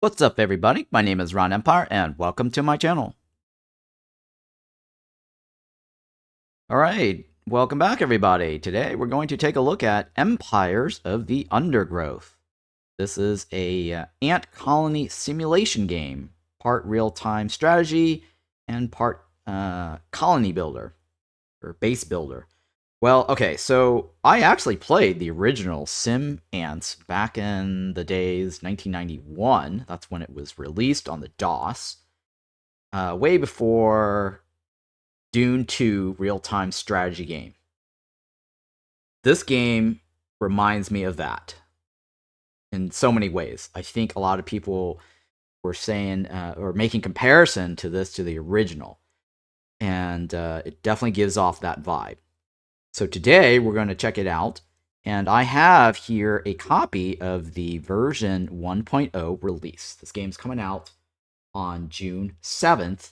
What's up, everybody? My name is Ron Empire, and welcome to my channel. Alright, welcome back, everybody. Today, we're going to take a look at Empires of the Undergrowth. This is a ant colony simulation game, part real-time strategy and part colony builder, or base builder. Well, okay, so I actually played the original SimAnts back in the days 1991. That's when it was released on the DOS. Way before Dune 2 real-time strategy game. This game reminds me of that in so many ways. I think a lot of people were saying or making comparison to this to the original, and it definitely gives off that vibe. So today we're going to check it out, and I have here a copy of the version 1.0 release. This game's coming out on June 7th,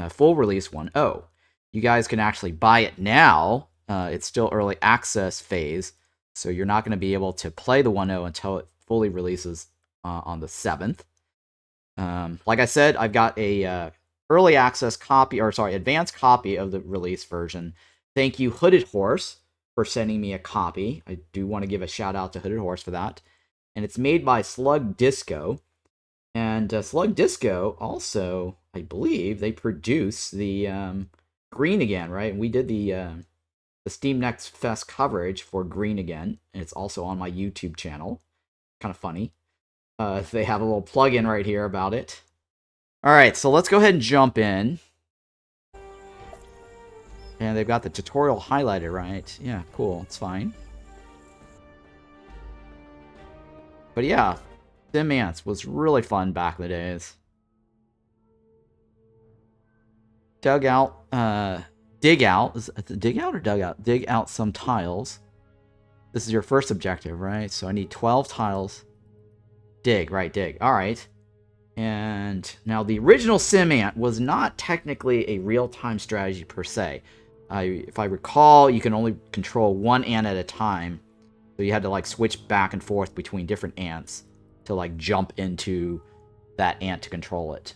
full release 1.0. You guys can actually buy it now. It's still early access phase, so you're not going to be able to play the 1.0 until it fully releases on the 7th. Like I said, I've got a early access copy, or sorry, advanced copy of the release version. Thank you, Hooded Horse, for sending me a copy. I do want to give a shout out to Hooded Horse for that. And it's made by Slug Disco. And Slug Disco also, I believe, they produce the Green Again, right? And we did the Steam Next Fest coverage for Green Again, and it's also on my YouTube channel. Kind of funny. They have a little plug-in right here about it. All right, so let's go ahead and jump in. And they've got the tutorial highlighted, right? Yeah, cool. It's fine. But yeah, SimAnts was really fun back in the days. Dig out, is it dig out or dug out? Dig out some tiles. This is your first objective, right? So I need 12 tiles. Dig, right, dig. All right. And now the original SimAnt was not technically a real-time strategy per se. If I recall, you can only control one ant at a time. So you had to like switch back and forth between different ants to like jump into that ant to control it.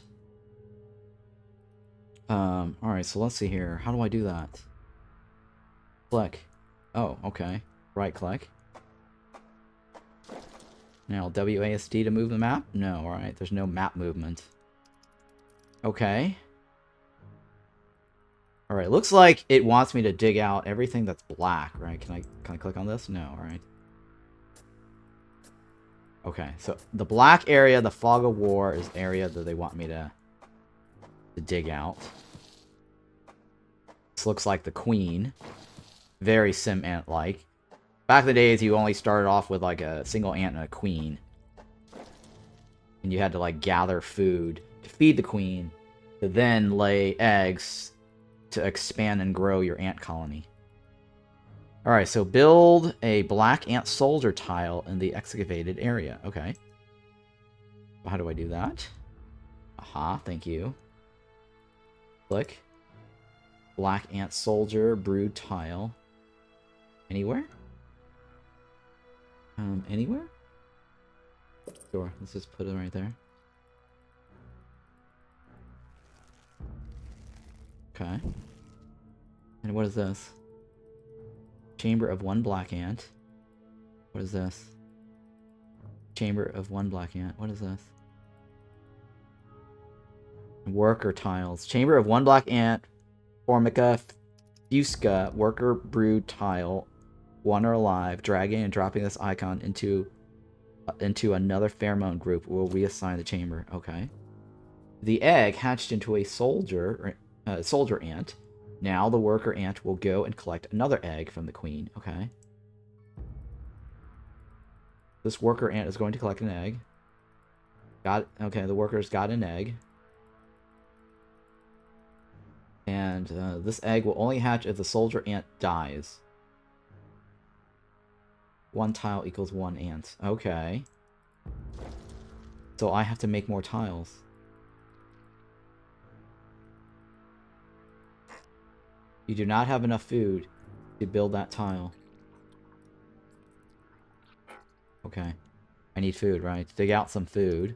Alright, so let's see here. How do I do that? Click. Oh, okay. Right click. Now, WASD to move the map? No, alright. There's no map movement. Okay. Alright, looks like it wants me to dig out everything that's black, right? Can I click on this? No, alright. Okay, so the black area, the Fog of War, is area that they want me to dig out. This looks like the Queen. Very SimAnt-like. Back in the days, you only started off with like a single ant and a queen. And you had to like gather food to feed the queen, to then lay eggs to expand and grow your ant colony. Alright, so build a black ant soldier tile in the excavated area. Okay. How do I do that? Aha, thank you. Click. Black ant soldier brood tile. Anywhere? Anywhere? Sure, let's just put it right there. Okay. And what is this? Chamber of one black ant. What is this? Chamber of one black ant. What is this? Worker tiles. Chamber of one black ant. Formica fusca. Worker brood tile. One are alive. Dragging and dropping this icon into another pheromone group will reassign the chamber. Okay. The egg hatched into a soldier ant. Now the worker ant will go and collect another egg from the queen. Okay. This worker ant is going to collect an egg. Okay, the worker's got an egg. And this egg will only hatch if the soldier ant dies. One tile equals one ant. Okay. So I have to make more tiles. You do not have enough food to build that tile. Okay. I need food, right? Dig out some food.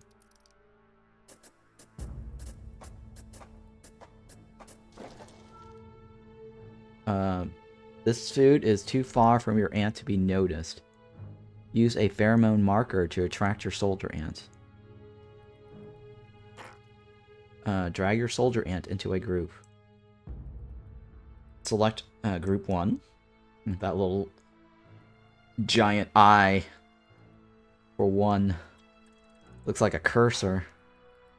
This food is too far from your ant to be noticed. Use a pheromone marker to attract your soldier ant. Drag your soldier ant into a group. Select group 1. That little giant eye for 1. Looks like a cursor.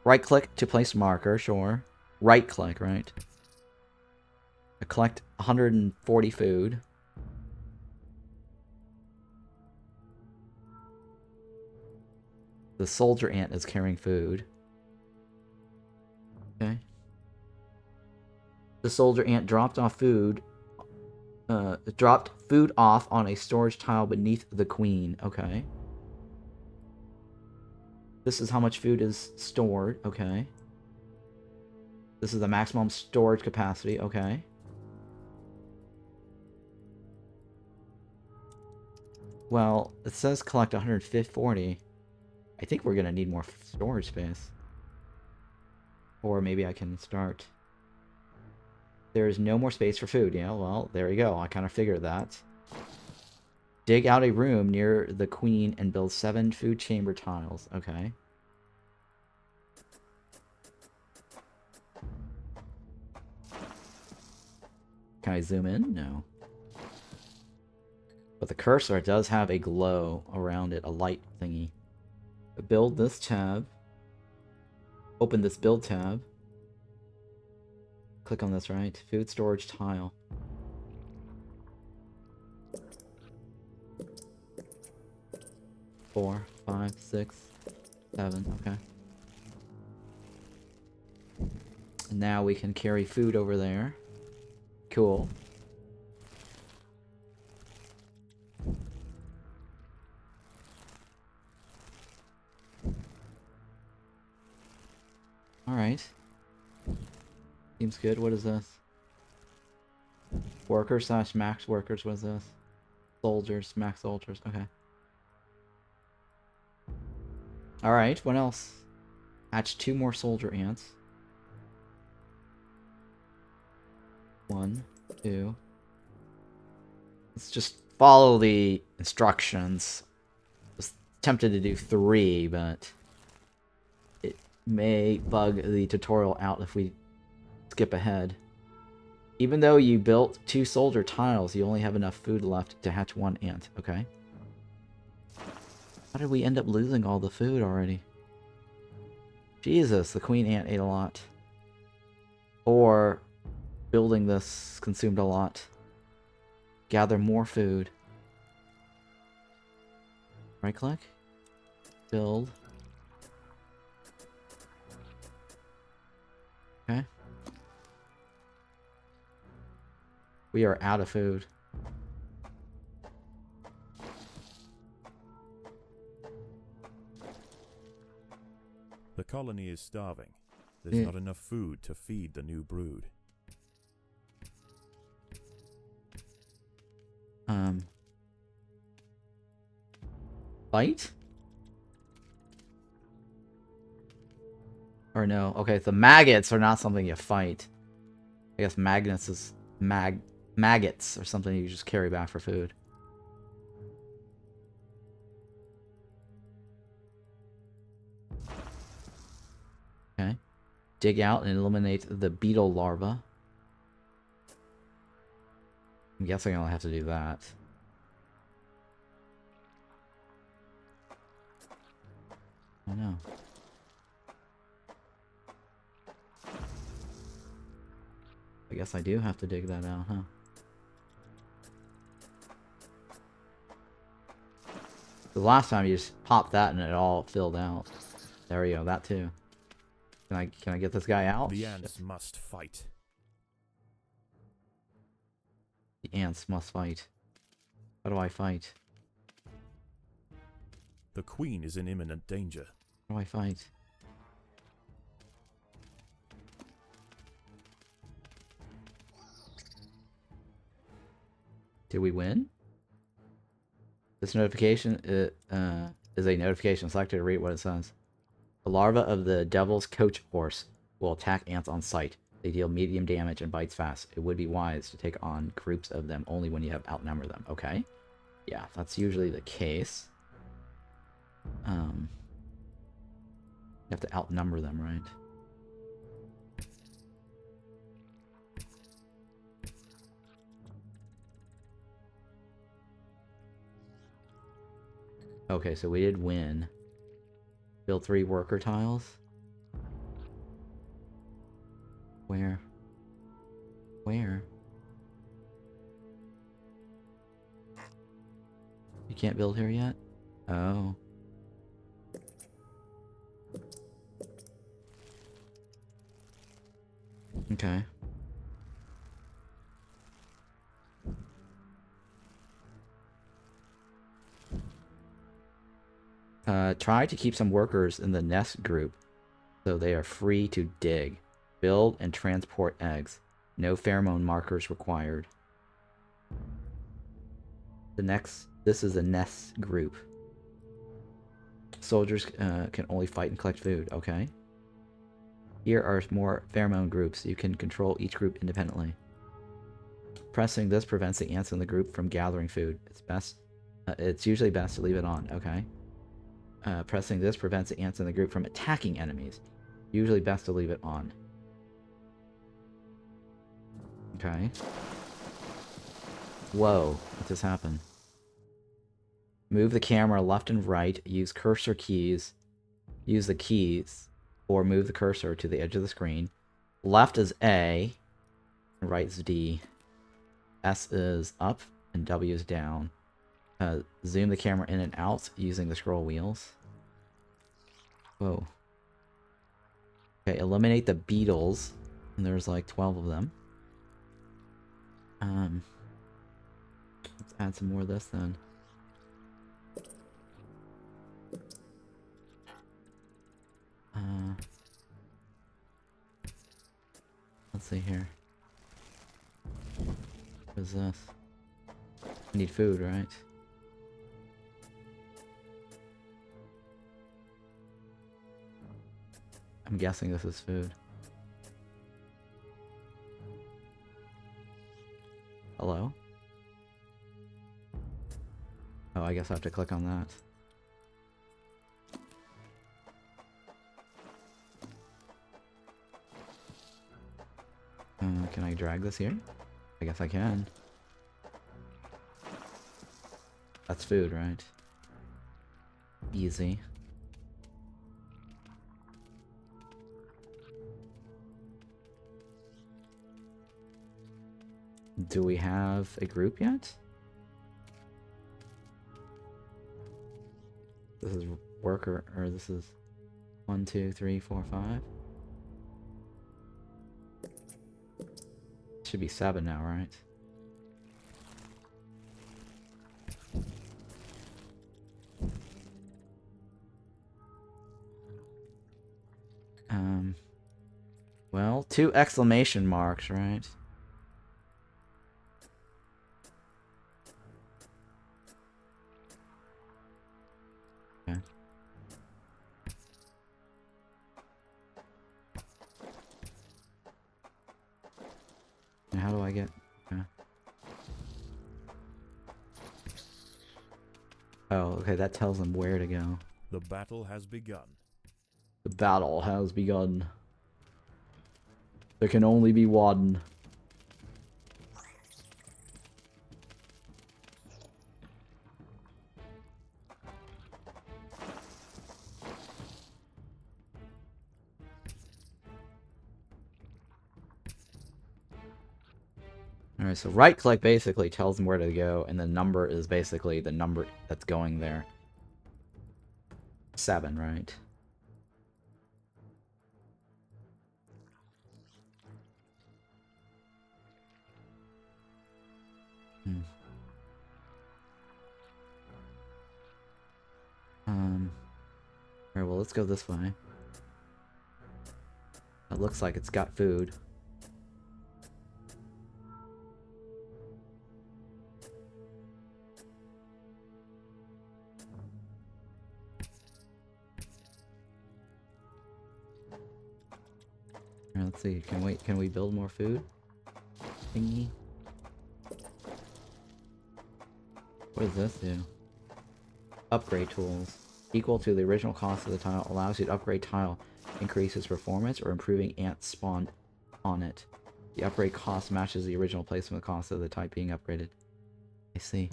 Right-click to place marker, sure. Right-click, right? Collect 140 food. The soldier ant is carrying food. Okay. The soldier ant dropped food off on a storage tile beneath the queen. Okay. This is how much food is stored. Okay. This is the maximum storage capacity. Okay. Well, it says collect 140. I think we're going to need more storage space. Or maybe I can start... There's no more space for food. Yeah, well, there you go. I kind of figured that. Dig out a room near the queen and build 7 food chamber tiles. Okay. Can I zoom in? No. But the cursor does have a glow around it, a light thingy. Build this tab. Open this build tab. Click on this, right? Food storage tile. Four, 5, 6, 7, okay. And now we can carry food over there. Cool. Alright. Seems good. What is this? Workers / max workers. What is this? Soldiers, max soldiers. Okay. Alright, what else? Hatch 2 more soldier ants. 1, 2. Let's just follow the instructions. I was tempted to do 3, but it may bug the tutorial out if we skip ahead. Even though you built 2 soldier tiles, you only have enough food left to hatch 1 ant. Okay. How did we end up losing all the food already? Jesus, the queen ant ate a lot. Or building this consumed a lot. Gather more food. Right click. Build. Okay. We are out of food. The colony is starving. There's not enough food to feed the new brood. Fight? Or no? Okay, the maggots are not something you fight. I guess magnets is maggots or something you just carry back for food. Okay. Dig out and eliminate the beetle larva. I'm guessing I'll have to do that. I don't know. I guess I do have to dig that out, huh? The last time you just popped that and it all filled out. There we go, that too. Can I get this guy out? The ants must fight. The ants must fight. How do I fight? The queen is in imminent danger. How do I fight? Did we win? This notification is a notification selected to read what it says. The larva of the devil's coach horse will attack ants on sight. They deal medium damage and bites fast. It would be wise to take on groups of them only when you have outnumbered them. Okay. Yeah, that's usually the case. You have to outnumber them, right? Okay, so we did win. Build 3 worker tiles. Where? Where? You can't build here yet? Oh. Okay. Try to keep some workers in the nest group so they are free to dig, build, and transport eggs. No pheromone markers required. This is a nest group. Soldiers can only fight and collect food. Okay. Here are more pheromone groups. You can control each group independently. Pressing this prevents the ants in the group from gathering food. It's usually best to leave it on. Okay. Pressing this prevents the ants in the group from attacking enemies. Usually best to leave it on. Okay. Whoa, what just happened? Move the camera left and right. Use cursor keys. Use the keys. Or move the cursor to the edge of the screen. Left is A. And right is D. S is up. And W is down. Zoom the camera in and out using the scroll wheels. Whoa. Okay, eliminate the beetles. And there's like 12 of them. Let's add some more of this then. Let's see here. What is this? I need food, right? I'm guessing this is food. Hello? Oh, I guess I have to click on that. Can I drag this here? I guess I can. That's food, right? Easy. Do we have a group yet? This is worker, or this is 1, 2, 3, 4, 5. Should be 7 now, right? Well, 2 exclamation marks, right? Okay. And how do I get... Okay. Oh, okay, that tells them where to go. The battle has begun. The battle has begun. There can only be one. Alright, so right click basically tells them where to go, and the number is basically the number that's going there. 7, right? Alright, well, let's go this way. It looks like it's got food. Alright, let's see. Can we build more food? Thingy. What does this do? Upgrade tools. Equal to the original cost of the tile. Allows you to upgrade tile. Increases performance or improving ants spawned on it. The upgrade cost matches the original placement cost of the type being upgraded. I see.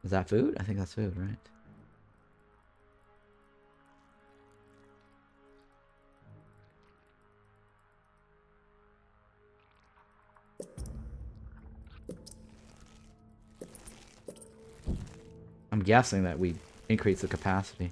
Is that food? I think that's food, right? I'm guessing that we increase the capacity.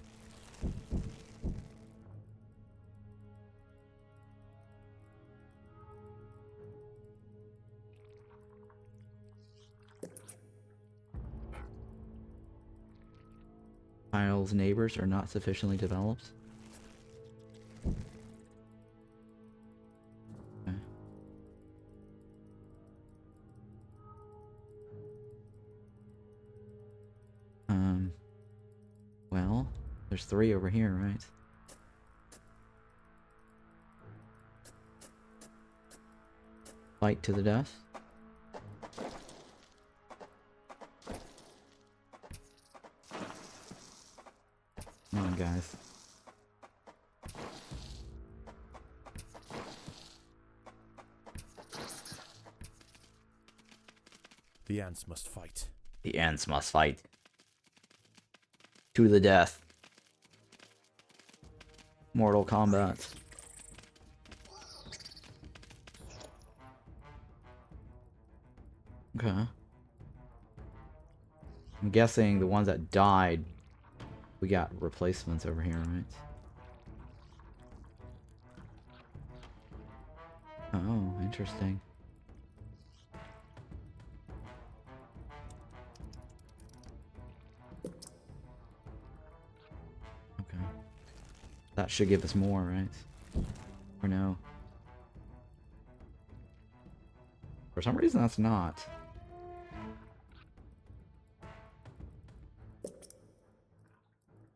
Tile's neighbors are not sufficiently developed. Okay. Well, there's 3 over here, right? Fight to the death. Come on, guys. The ants must fight. The ants must fight. To the death. Mortal Kombat. Okay. I'm guessing the ones that died, we got replacements over here, right? Oh, interesting. Okay. That should give us more, right? Or no? For some reason, that's not.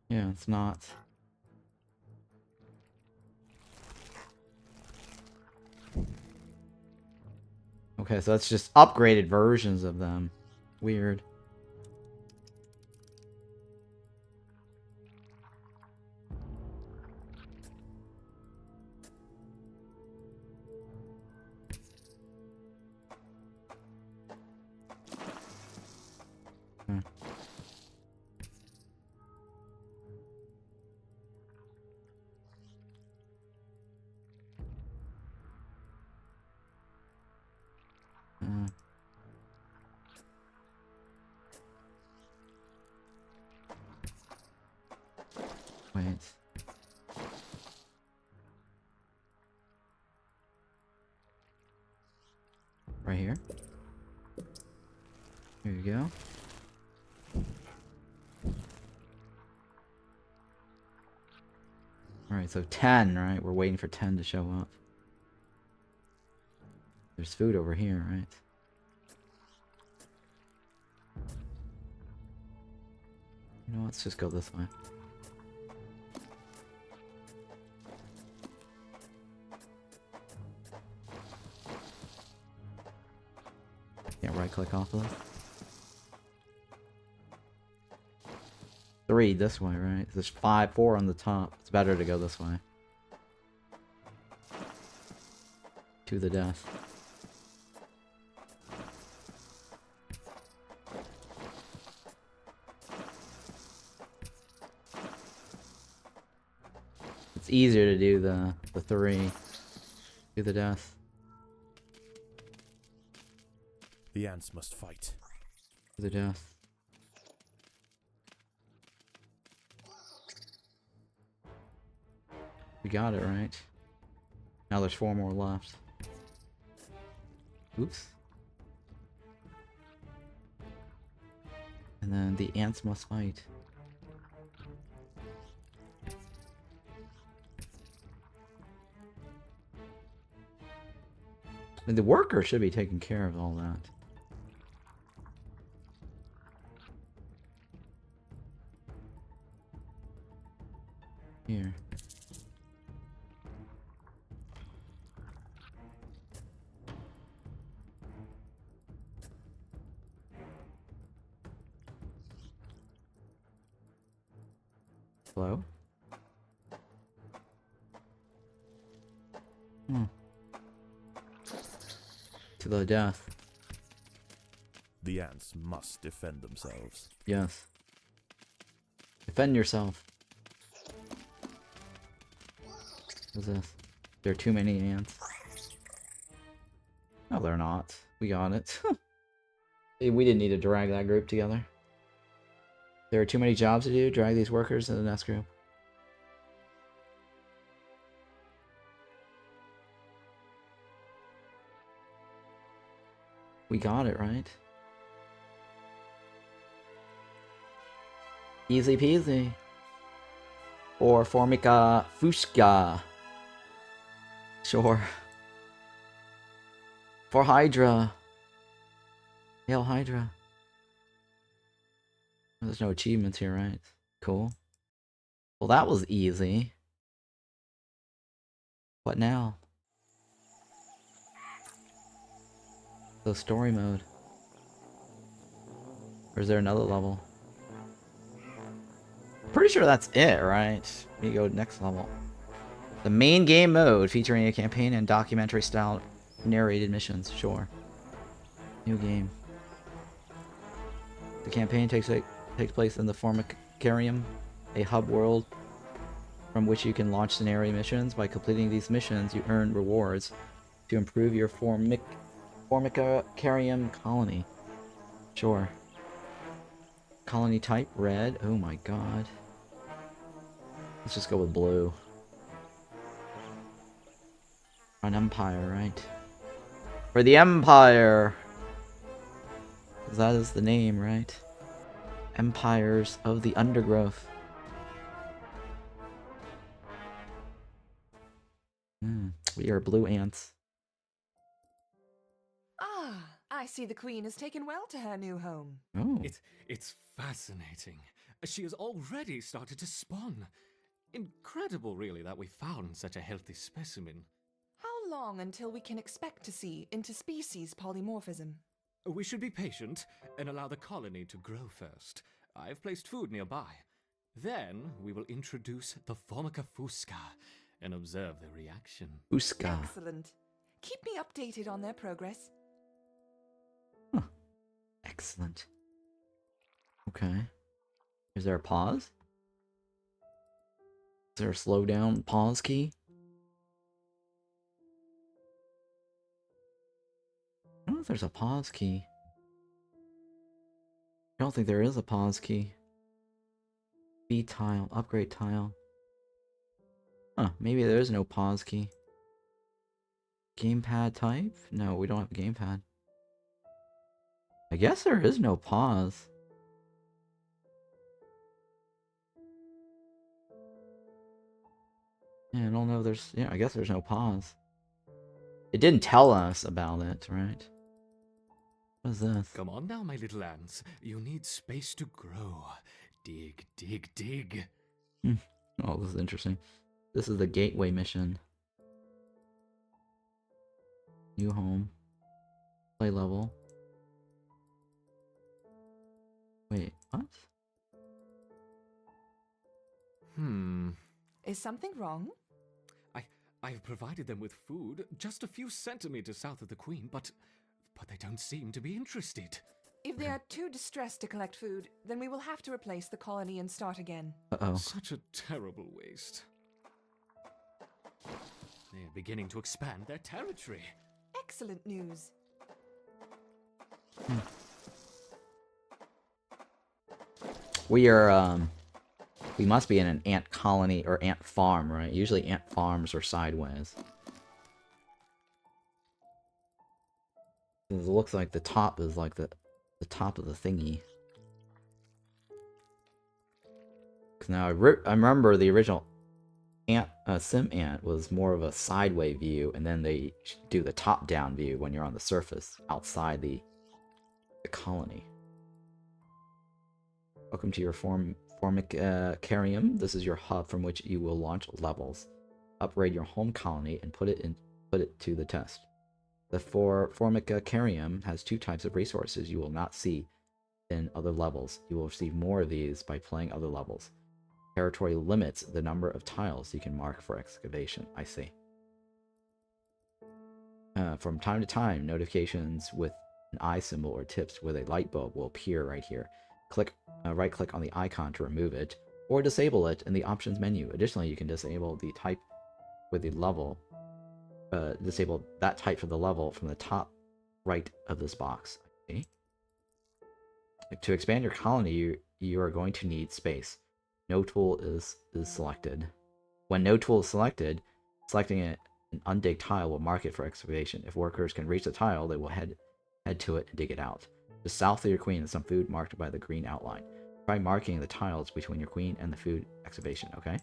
Yeah, it's not. Okay, so that's just upgraded versions of them. Weird. Hmm. Wait. Right here. Here you go. Alright, so 10, right? We're waiting for 10 to show up. There's food over here, right? You know, let's just go this way. Can't right click off of it. 3 this way, right? There's 4 on the top. It's better to go this way. To the death. It's easier to do the 3 to the death. The ants must fight. To the death. We got it, right? Now there's 4 more left. Oops. And then the ants must fight. And the worker should be taking care of all that. Here. Hello? To the death. The ants must defend themselves. Yes. Defend yourself. What's this? There are too many ants. No, they're not. We got it. We didn't need to drag that group together. There are too many jobs to do. Drag these workers to the next group. We got it, right? Easy peasy. Or Formica Fusca. Sure. For Hydra. Hail Hydra. There's no achievements here, right? Cool. Well, that was easy. What now? So story mode. Or is there another level? Pretty sure that's it, right? We go next level. The main game mode featuring a campaign and documentary style narrated missions. Sure. New game. The campaign takes place in the Formicarium, a hub world from which you can launch scenario missions. By completing these missions, you earn rewards to improve your Formicarium colony. Sure. Colony type, red. Oh my god. Let's just go with blue. An empire, right? For the Empire! That is the name, right? Empires of the Undergrowth. We are blue ants. Ah, I see the Queen has taken well to her new home. Oh. It's fascinating. She has already started to spawn. Incredible, really, that we found such a healthy specimen. How long until we can expect to see interspecies polymorphism? We should be patient and allow the colony to grow first. I've placed food nearby. Then we will introduce the Formica Fusca and observe the reaction. Fusca. Excellent. Keep me updated on their progress. Huh. Excellent. Okay. Is there a pause? Is there a slow down pause key? I don't know if there's a pause key. I don't think there is a pause key. B tile, upgrade tile. Huh, maybe there is no pause key. Gamepad type? No, we don't have a gamepad. I guess there is no pause. Yeah, I don't know if there's... Yeah, I guess there's no pause. It didn't tell us about it, right? What is this? Come on now, my little ants. You need space to grow. Dig, dig, dig. Oh, this is interesting. This is the gateway mission. New home. Play level. Wait, what? Is something wrong? I've provided them with food just a few centimeters south of the Queen, but they don't seem to be interested. If they are too distressed to collect food, then we will have to replace the colony and start again. Uh-oh. Such a terrible waste. They're beginning to expand their territory. Excellent news. We are, we must be in an ant colony or ant farm, right? Usually ant farms are sideways. It looks like the top is like the top of the thingy. Cause now I remember the original ant SimAnt was more of a sideways view, and then they do the top-down view when you're on the surface outside the colony. Welcome to your Formicarium. This is your hub from which you will launch levels. Upgrade your home colony and put it to the test. The Formicarium has 2 types of resources you will not see in other levels. You will receive more of these by playing other levels. Territory limits the number of tiles you can mark for excavation. I see. From time to time, notifications with an eye symbol or tips with a light bulb will appear right here. Right-click on the icon to remove it, or disable it in the options menu. Additionally, you can disable the type with the level. Disable that type for the level from the top right of this box. Okay. To expand your colony, you are going to need space. No tool is selected. When no tool is selected, selecting an undigged tile will mark it for excavation. If workers can reach the tile, they will head to it and dig it out. Just south of your queen is some food marked by the green outline. Try marking the tiles between your queen and the food excavation, okay?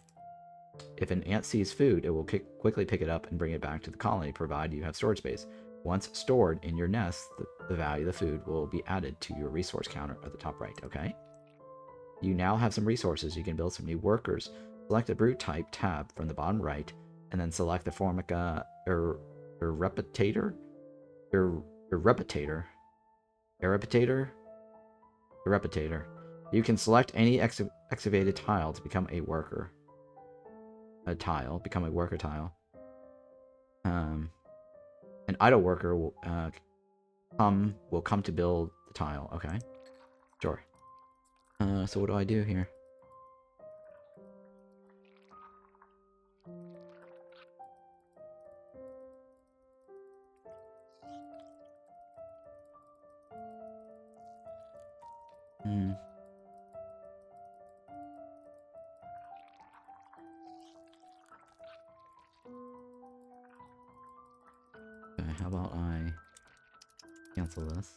If an ant sees food, it will quickly pick it up and bring it back to the colony, provided you have storage space. Once stored in your nest, the value of the food will be added to your resource counter at the top right, okay? You now have some resources. You can build some new workers. Select the brute type tab from the bottom right, and then select the Formica Erepitator. You can select any excavated tile to become a worker. Become a worker tile. An idle worker will come to build the tile. Okay, sure. So what do I do here? Okay, how about I cancel this?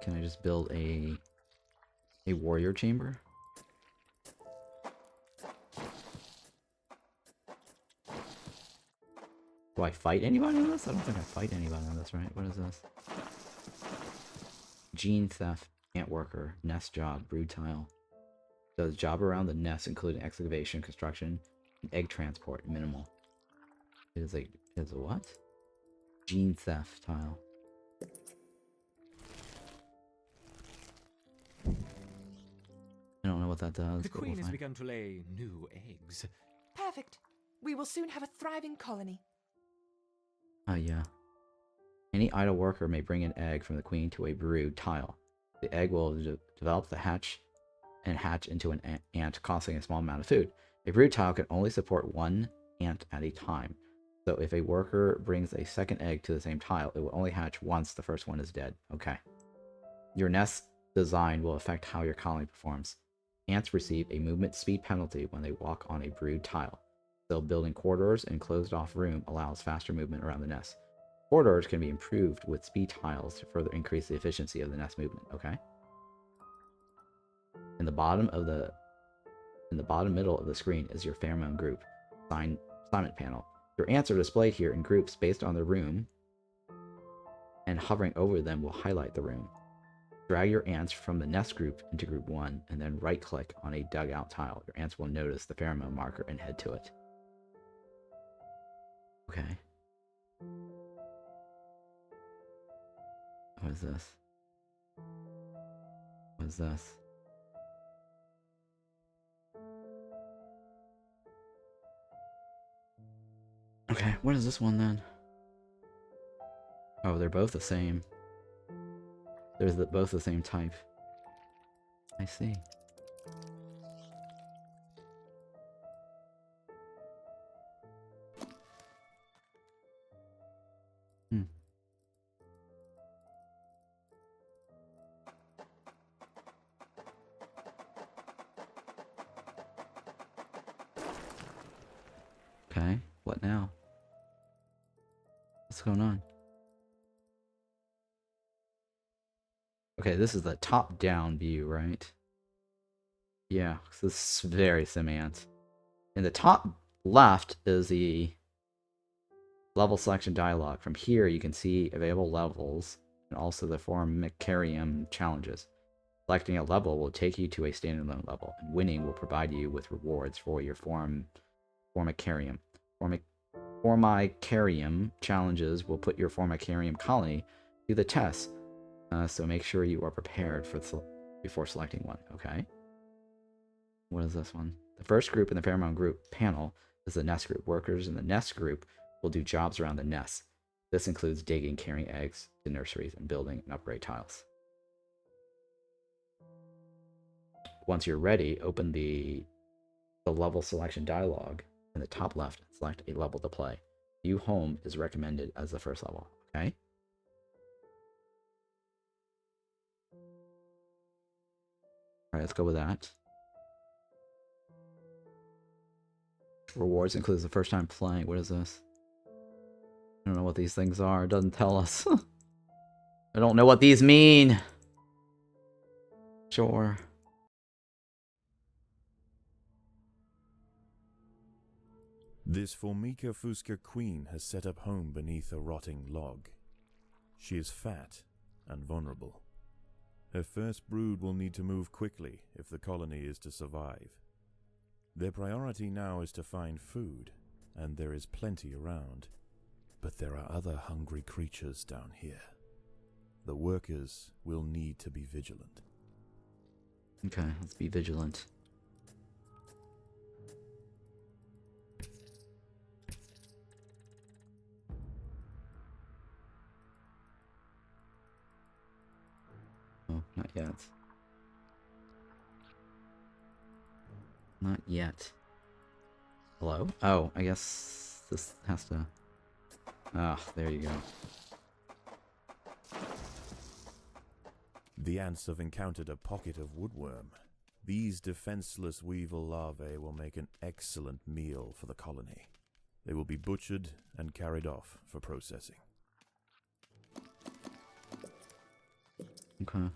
Can I just build a warrior chamber? Do I fight anybody on this? I don't think I fight anybody on this, right? What is this? Gene theft, ant worker, nest job, brood tile. Does job around the nest, including excavation, construction, and egg transport, minimal. It is a what? Gene theft tile. I don't know what that does. The queen has begun to lay new eggs. Perfect. We will soon have a thriving colony. Yeah. Any idle worker may bring an egg from the queen to a brood tile. The egg will develop the hatch into an ant, costing a small amount of food. A brood tile can only support 1 ant at a time. So if a worker brings a second egg to the same tile, it will only hatch once the first one is dead. Okay. Your nest design will affect how your colony performs. Ants receive a movement speed penalty when they walk on a brood tile. So building corridors and closed-off room allows faster movement around the nest. Corridors can be improved with speed tiles to further increase the efficiency of the nest movement. Okay. In the bottom middle of the screen is your pheromone group assignment panel. Your ants are displayed here in groups based on the room, and hovering over them will highlight the room. Drag your ants from the nest group into group 1, and then right-click on a dugout tile. Your ants will notice the pheromone marker and head to it. Okay. What is this? What is this? Okay, what is this one then? Oh, they're both the same. They're both the same type. I see. Okay, what now? What's going on? Okay, this is the top-down view, right? Yeah, this is very SimAnts. In the top left is the level selection dialog. From here, you can see available levels and also the Formicarium challenges. Selecting a level will take you to a standalone level, and winning will provide you with rewards for your Formicarium. Formicarium challenges will put your Formicarium colony to the test, so make sure you are prepared before selecting one. Okay. What is this one? The first group in the pheromone group panel is the nest group. Workers in the nest group will do jobs around the nest. This includes digging, carrying eggs to nurseries, and building and upgrade tiles. Once you're ready, open the level selection dialog in the top left and select a level to play. View home is recommended as the first level. Okay. Alright, let's go with that. Rewards includes the first time playing. What is this? I don't know what these things are. It doesn't tell us. I don't know what these mean. Sure. This Formica Fusca queen has set up home beneath a rotting log. She is fat and vulnerable. Her first brood will need to move quickly if the colony is to survive. Their priority now is to find food, and there is plenty around. But there are other hungry creatures down here. The workers will need to be vigilant. Okay, let's be vigilant. Oh, not yet. Not yet. Hello? Oh, I guess this has to... Ah, there you go. The ants have encountered a pocket of woodworm. These defenseless weevil larvae will make an excellent meal for the colony. They will be butchered and carried off for processing. Okay.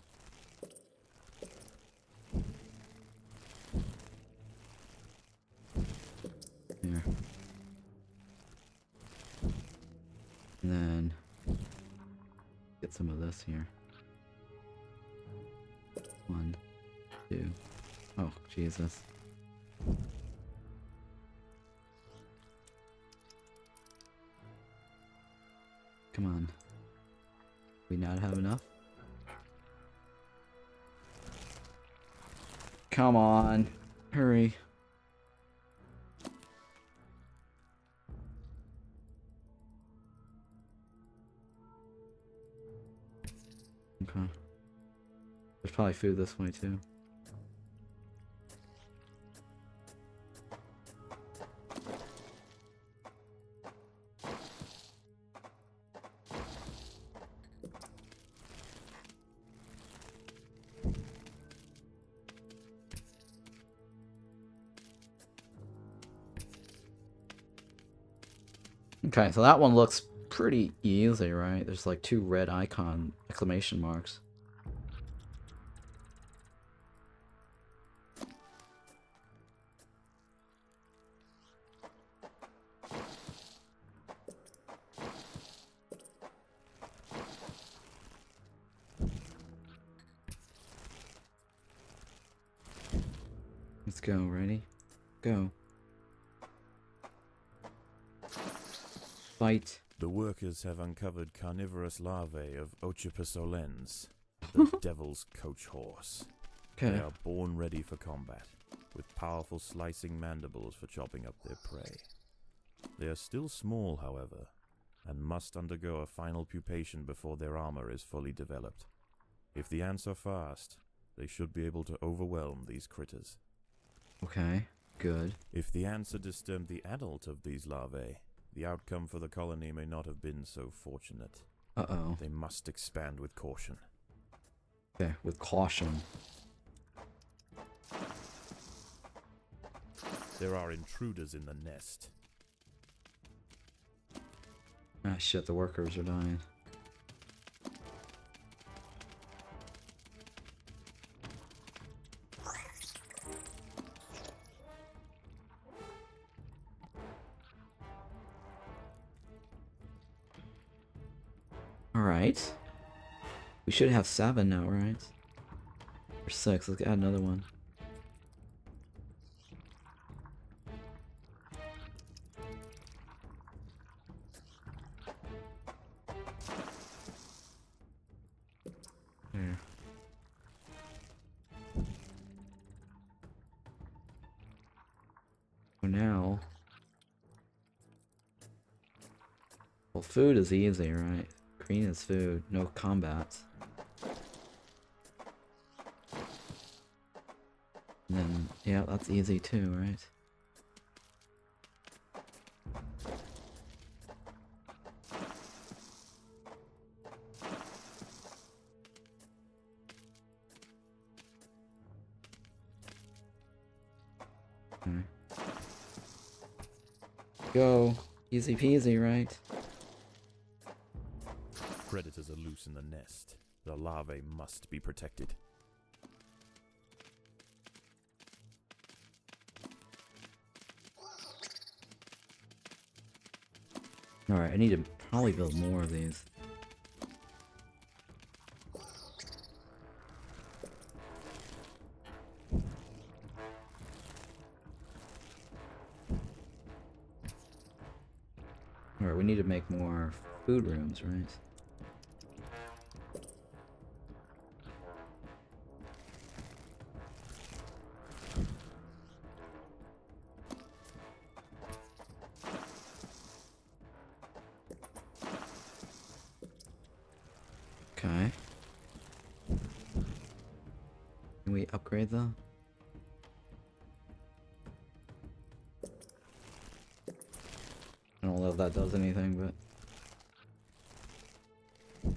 Here. And then get some of this here. 1, 2. Oh, Jesus. Come on. We not have enough? Come on. Hurry. Okay. There's probably food this way too. Okay, so that one looks pretty easy, right? There's like 2 red exclamation marks. Let's go, ready? Go. Fight. The workers have uncovered carnivorous larvae of Ocypus olens, the devil's coach horse. Okay. They are born ready for combat, with powerful slicing mandibles for chopping up their prey. They are still small, however, and must undergo a final pupation before their armor is fully developed. If the ants are fast, they should be able to overwhelm these critters. Okay, good. If the ants had disturbed the adult of these larvae, the outcome for the colony may not have been so fortunate. Uh-oh. They must expand with caution. Okay, with caution. There are intruders in the nest. Ah, shit, the workers are dying. Alright. We should have 7 now, right? There's 6. Let's add another one. There. So now, well, food is easy, right? Green is food, no combat. And then, yeah, that's easy too, right? Okay. Go. Easy peasy, right? Predators are loose in the nest. The larvae must be protected. Alright, I need to probably build more of these. Alright, we need to make more food rooms, right? Okay. Can we upgrade them? I don't know if that does anything, but...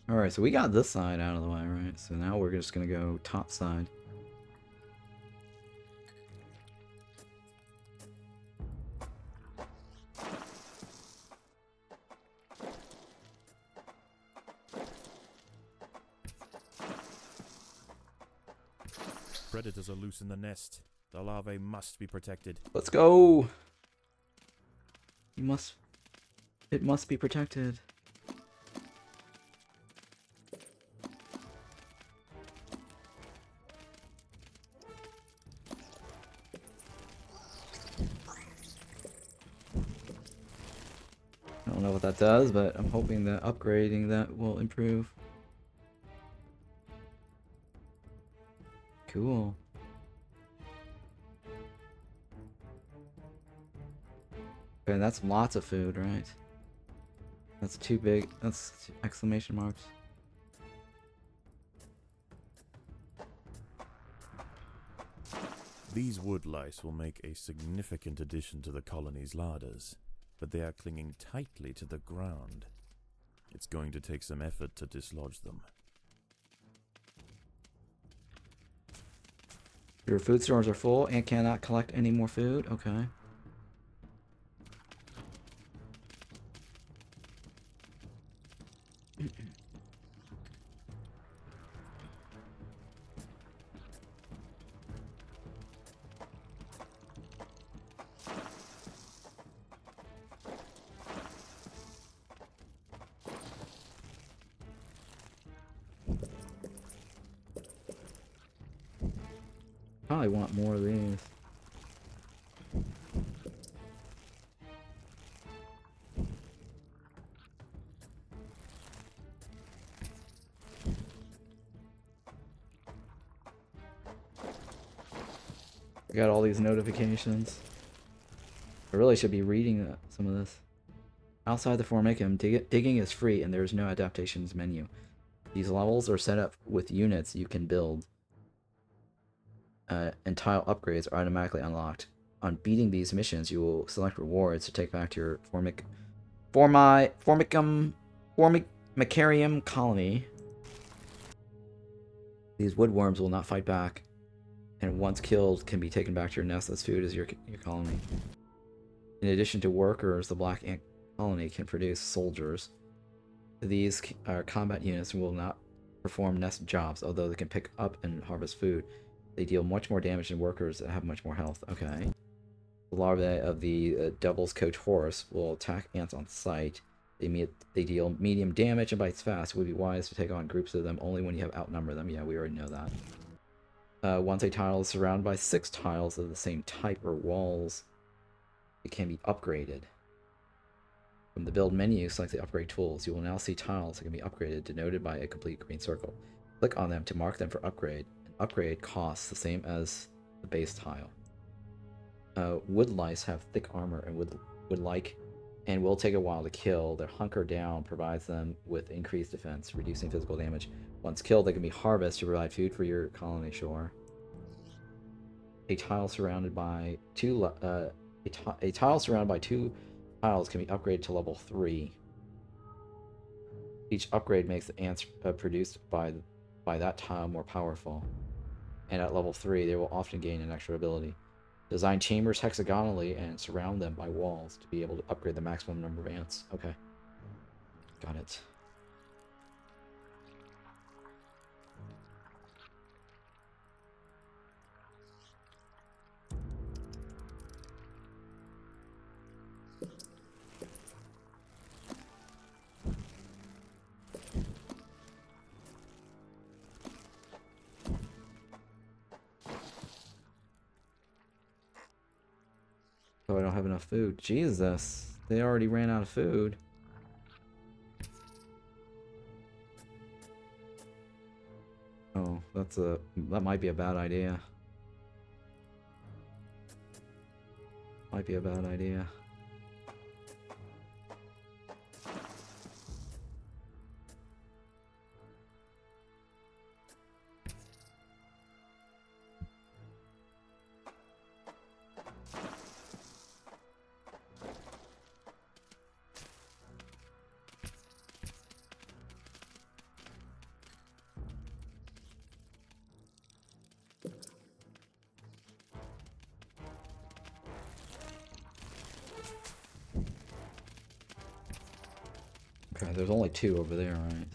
Alright, so we got this side out of the way, right? So now we're just gonna go top side. Predators are loose in the nest. The larvae must be protected. Let's go! It must be protected. I don't know what that does, but I'm hoping that upgrading that will improve. Cool. Okay, that's lots of food, right? That's too big. That's exclamation marks. These wood lice will make a significant addition to the colony's larders, but they are clinging tightly to the ground. It's going to take some effort to dislodge them. Your food stores are full and cannot collect any more food? Okay. Probably want more of these. I got all these notifications. I really should be reading some of this. Outside the Formicarium, digging is free and there is no adaptations menu. These levels are set up with units you can build. And tile upgrades are automatically unlocked. On beating these missions, you will select rewards to take back to your Formicarium colony. These woodworms will not fight back, and once killed, can be taken back to your nest as food as your colony. In addition to workers, the black ant colony can produce soldiers. These are combat units and will not perform nest jobs, although they can pick up and harvest food. They deal much more damage than workers that have much more health. Okay. The larvae of the Devil's Coach horse will attack ants on sight. They deal medium damage and bites fast. It would be wise to take on groups of them only when you have outnumbered them. Yeah, we already know that. Once a tile is surrounded by 6 tiles of the same type or walls, it can be upgraded. From the build menu, select the upgrade tools. You will now see tiles that can be upgraded, denoted by a complete green circle. Click on them to mark them for upgrade. An upgrade costs the same as the base tile. Wood lice have thick armor and would-like and will take a while to kill. Their hunker down provides them with increased defense, reducing physical damage. Once killed, they can be harvested to provide food for your colony shore. A tile surrounded by two tiles can be upgraded to level 3. Each upgrade makes the ants produced by that tile more powerful, and at level 3 they will often gain an extra ability. Design chambers hexagonally and surround them by walls to be able to upgrade the maximum number of ants. Okay. Got it. Oh, I don't have enough food. Jesus. They already ran out of food. Oh, that might be a bad idea. Might be a bad idea. Okay, there's only 2 over there, right?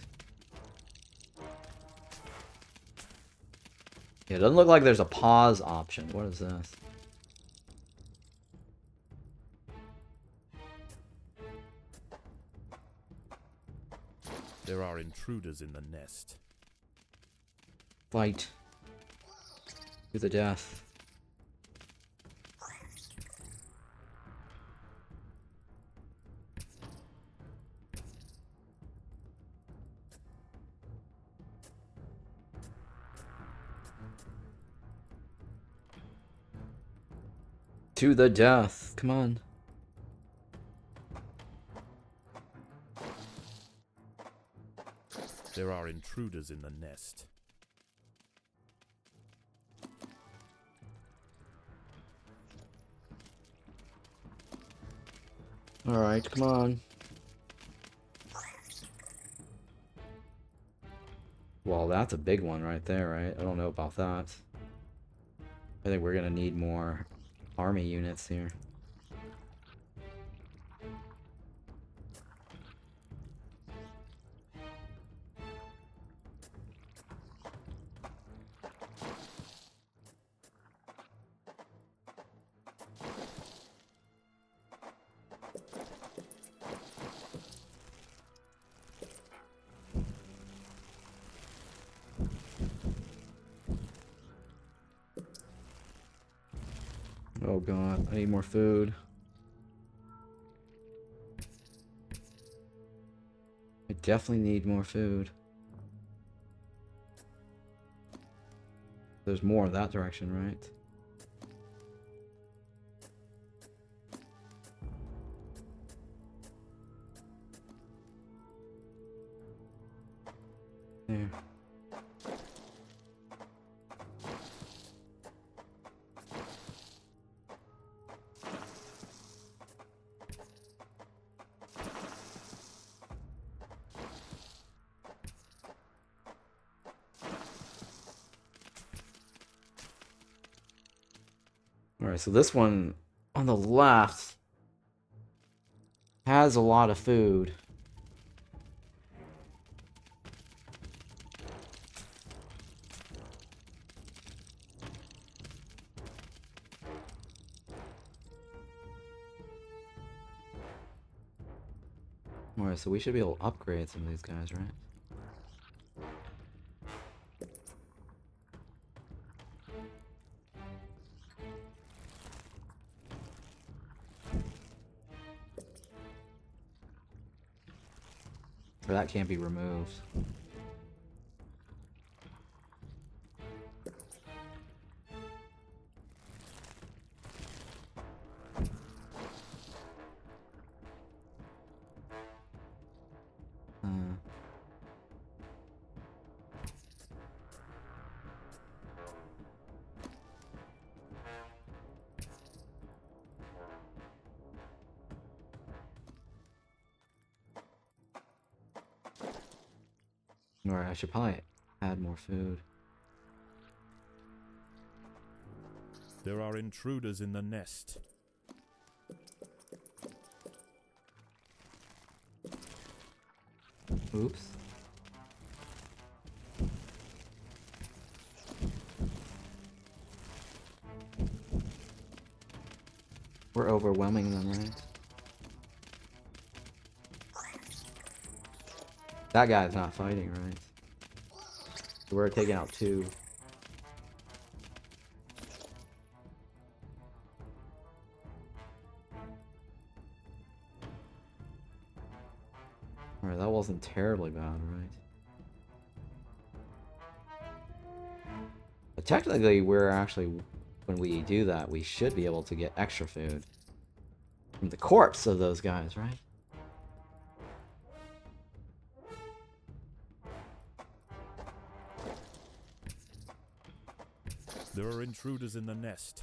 Yeah, it doesn't look like there's a pause option. What is this? There are intruders in the nest. Fight. To the death. To the death. Come on. There are intruders in the nest. Alright, come on. Well, that's a big one right there, right? I don't know about that. I think we're gonna need more army units here. Oh god, I need more food. I definitely need more food. There's more in that direction, right? There. Alright, so this one on the left has a lot of food. Alright, so we should be able to upgrade some of these guys, right? Or that can't be removed. Alright, I should probably add more food. There are intruders in the nest. Oops. We're overwhelming them, right? That guy's not fighting, right? So we're taking out 2. Alright, that wasn't terribly bad, right? But technically, we're actually, when we do that, we should be able to get extra food from the corpse of those guys, right? There are intruders in the nest.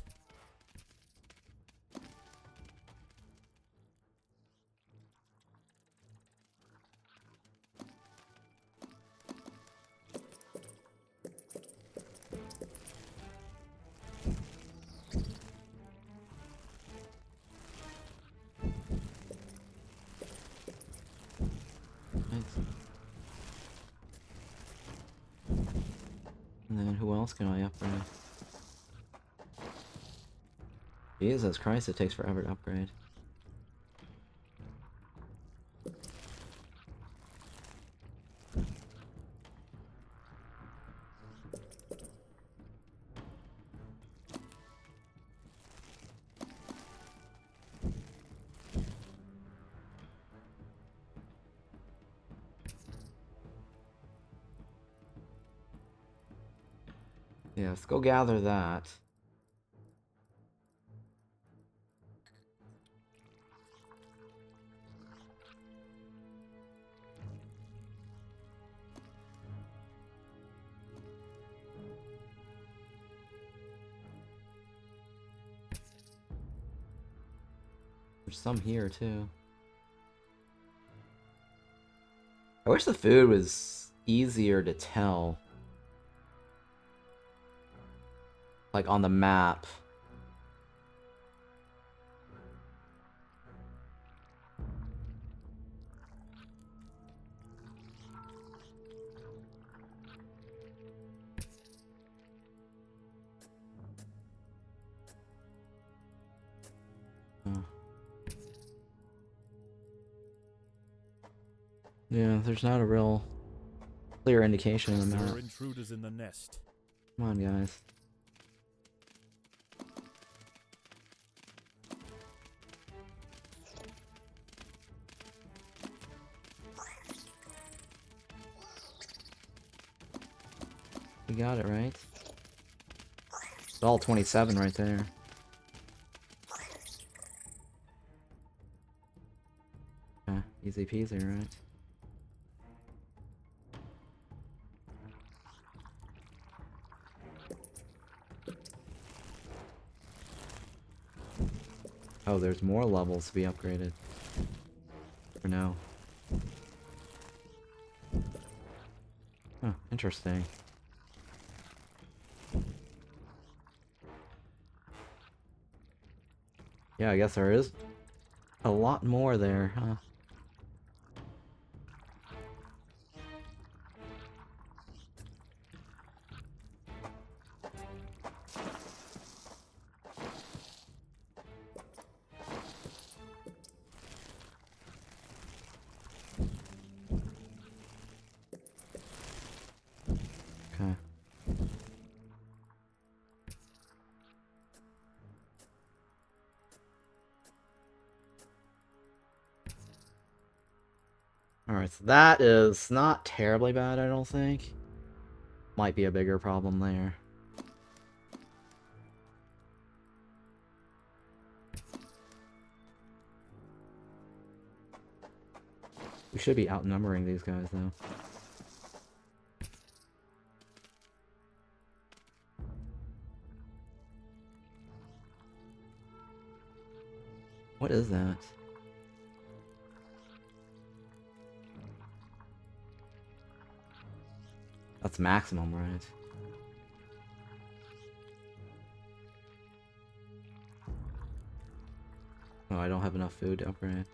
And then who else can I upgrade? Jesus Christ, it takes forever to upgrade. Yeah, let's go gather that. There's some here too. I wish the food was easier to tell. Like on the map. Oh. Yeah, there's not a real clear indication in the There map. are intruders in the nest. Come on, guys. We got it, right? It's all 27 right there. Yeah, easy peasy, right? Oh, there's more levels to be upgraded. For now. Huh, interesting. Yeah, I guess there is a lot more there, huh? Alright, so that is not terribly bad, I don't think. Might be a bigger problem there. We should be outnumbering these guys, though. What is that? That's maximum, right? Oh, I don't have enough food to upgrade.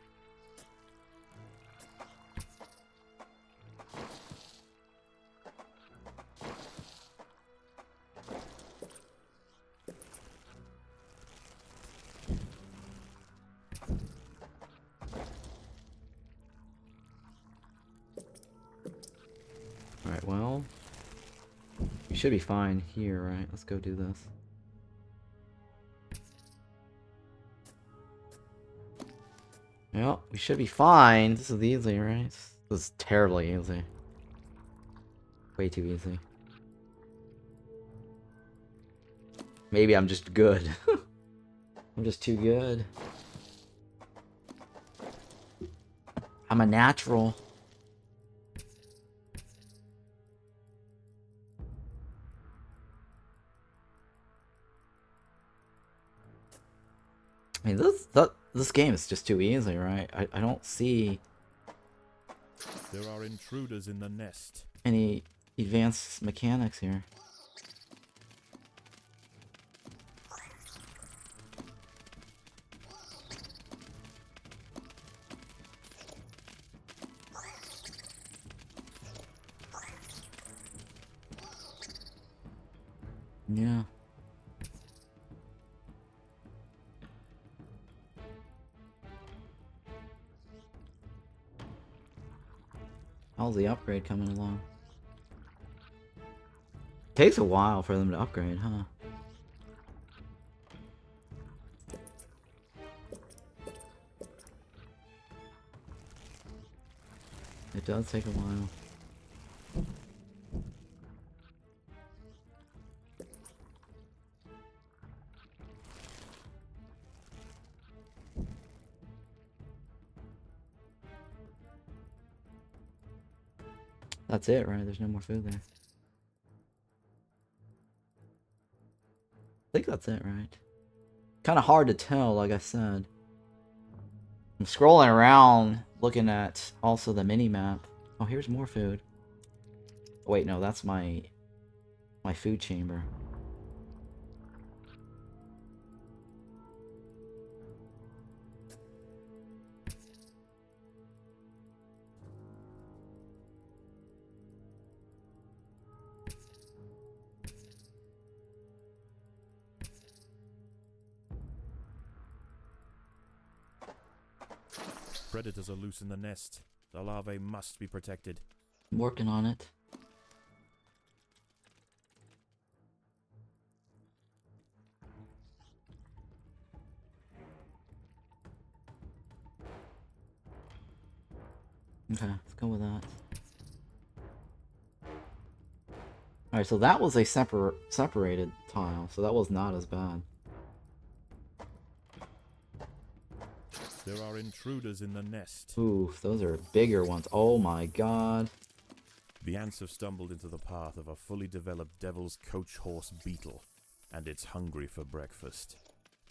Alright, well... we should be fine here, right? Let's go do this. Well, we should be fine. This is easy, right? This is terribly easy. Way too easy. Maybe I'm just good. I'm just too good. I'm a natural. I mean, this game is just too easy, right? I don't see There are intruders in the nest. any advanced mechanics here. Yeah. How's the upgrade coming along? Takes a while for them to upgrade, huh? It does take a while. That's it, right? There's no more food there. I think that's it, right? Kind of hard to tell, like I said. I'm scrolling around, looking at also the mini-map. Oh, here's more food. Oh, wait, no, that's my food chamber. Predators are loose in the nest. The larvae must be protected. I'm working on it. Okay, let's go with that. Alright, so that was a separated tile, so that was not as bad. There are intruders in the nest. Ooh, those are bigger ones. Oh my god. The ants have stumbled into the path of a fully developed devil's coach horse beetle, and it's hungry for breakfast.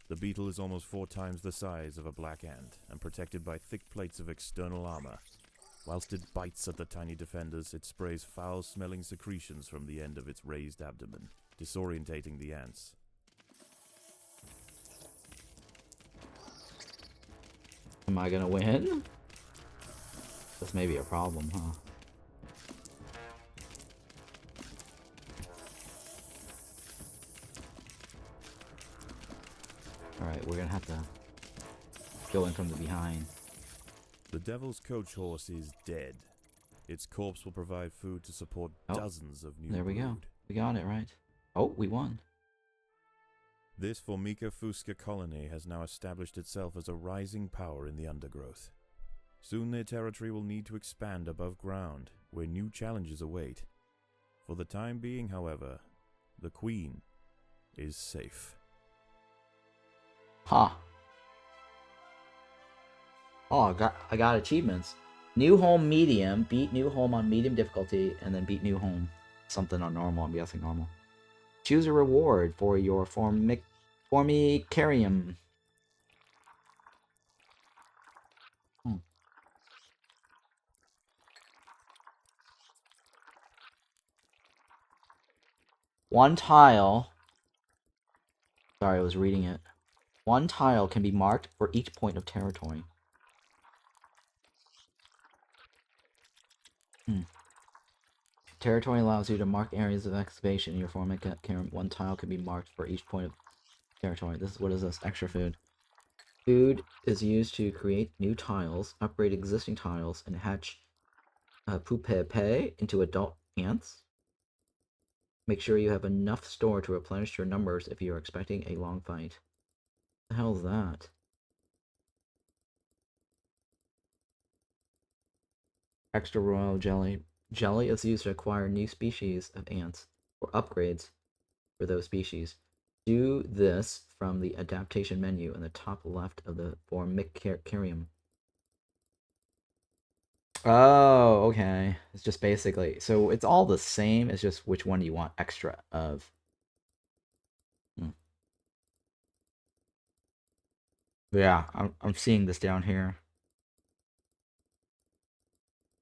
The beetle is almost 4 times the size of a black ant, and protected by thick plates of external armor. Whilst it bites at the tiny defenders, it sprays foul-smelling secretions from the end of its raised abdomen, disorientating the ants. Am I gonna win? This may be a problem, huh? Alright, we're gonna have to go in from the behind. The devil's coach horse is dead. Its corpse will provide food to support dozens of new There we go. brood. We got it, right? Oh, we won. This Formica fusca colony has now established itself as a rising power in the Undergrowth. Soon their territory will need to expand above ground, where new challenges await. For the time being, however, the Queen is safe. Huh. Oh, I got achievements. New home medium, beat new home on medium difficulty, and then beat new home. Something on normal, I'm guessing normal. Choose a reward for your Formicarium. One tile. Sorry, I was reading it. One tile can be marked for each point of territory. Territory allows you to mark areas of excavation in your Formicarium. One tile can be marked for each point of territory. What is this? Extra food. Food is used to create new tiles, upgrade existing tiles, and hatch pupae into adult ants. Make sure you have enough store to replenish your numbers if you are expecting a long fight. What the hell is that? Extra royal jelly. Jelly is used to acquire new species of ants or upgrades for those species. Do this from the adaptation menu in the top left of the Formicarium. Oh, okay. It's just basically, so it's all the same. It's just which one you want extra of. Yeah, I'm seeing this down here.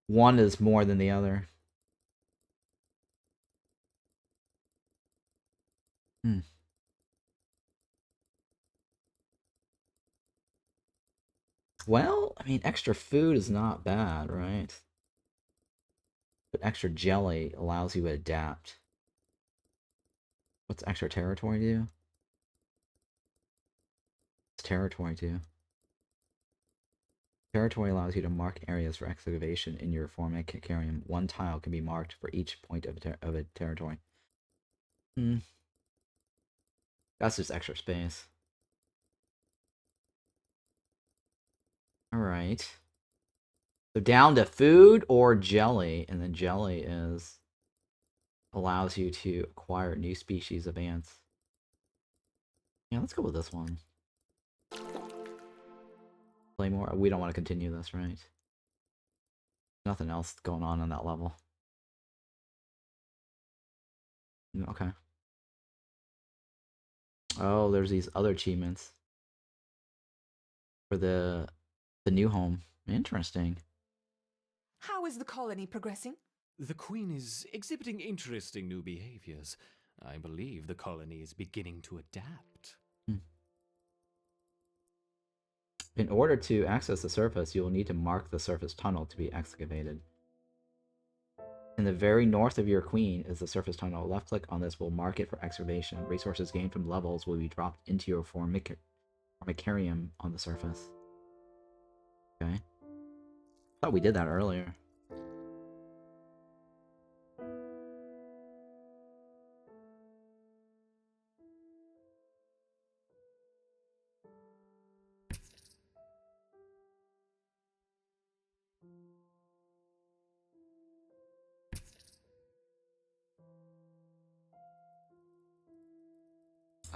One is more than the other. Well, I mean, extra food is not bad, right? But extra jelly allows you to adapt. What's extra territory do? What's territory do? Territory allows you to mark areas for excavation in your Formicarium. One tile can be marked for each point of a territory. That's just extra space. Alright. So down to food or jelly, and then jelly allows you to acquire new species of ants. Yeah, let's go with this one. Play more. We don't want to continue this, right? Nothing else going on that level. Okay. Oh, there's these other achievements for the new home. Interesting. How is the colony progressing? The Queen is exhibiting interesting new behaviors. I believe the colony is beginning to adapt. In order to access the surface, you will need to mark the surface tunnel to be excavated. In the very north of your queen is the surface tunnel. Left click on this will mark it for excavation. Resources gained from levels will be dropped into your Formicarium on the surface. Okay. Thought we did that earlier.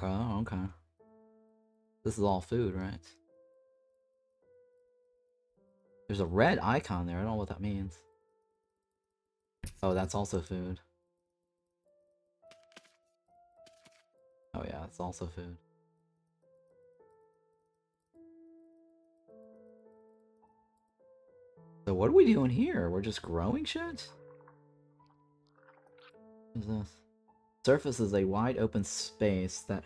Oh, okay. This is all food, right? There's a red icon there. I don't know what that means. Oh, that's also food. Oh yeah, it's also food. So what are we doing here? We're just growing shit? What is this? Surface is a wide open space that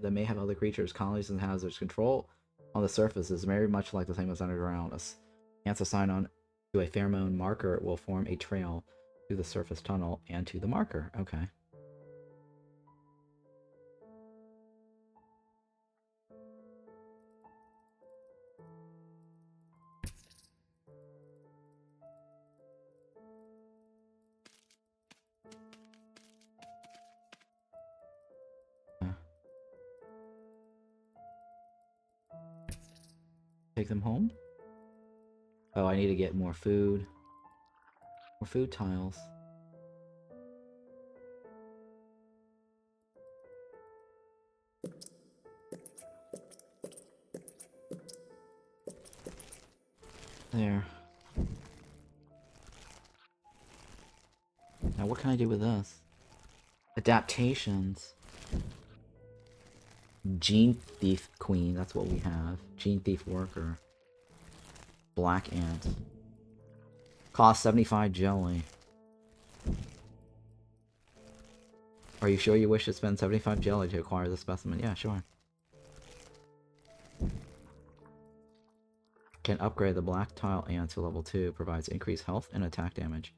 may have other creatures, colonies, and hazards. Control on the surface is very much like the same as underground. Ants assigned on to a pheromone marker will form a trail to the surface tunnel and to the marker. Okay. Take them home? Oh, I need to get more food. More food tiles. There. Now what can I do with this? Adaptations. Gene Thief Queen, that's what we have. Gene Thief Worker. Black Ant. Cost 75 jelly. Are you sure you wish to spend 75 jelly to acquire the specimen? Yeah, sure. Can upgrade the black tile ant to level 2. Provides increased health and attack damage.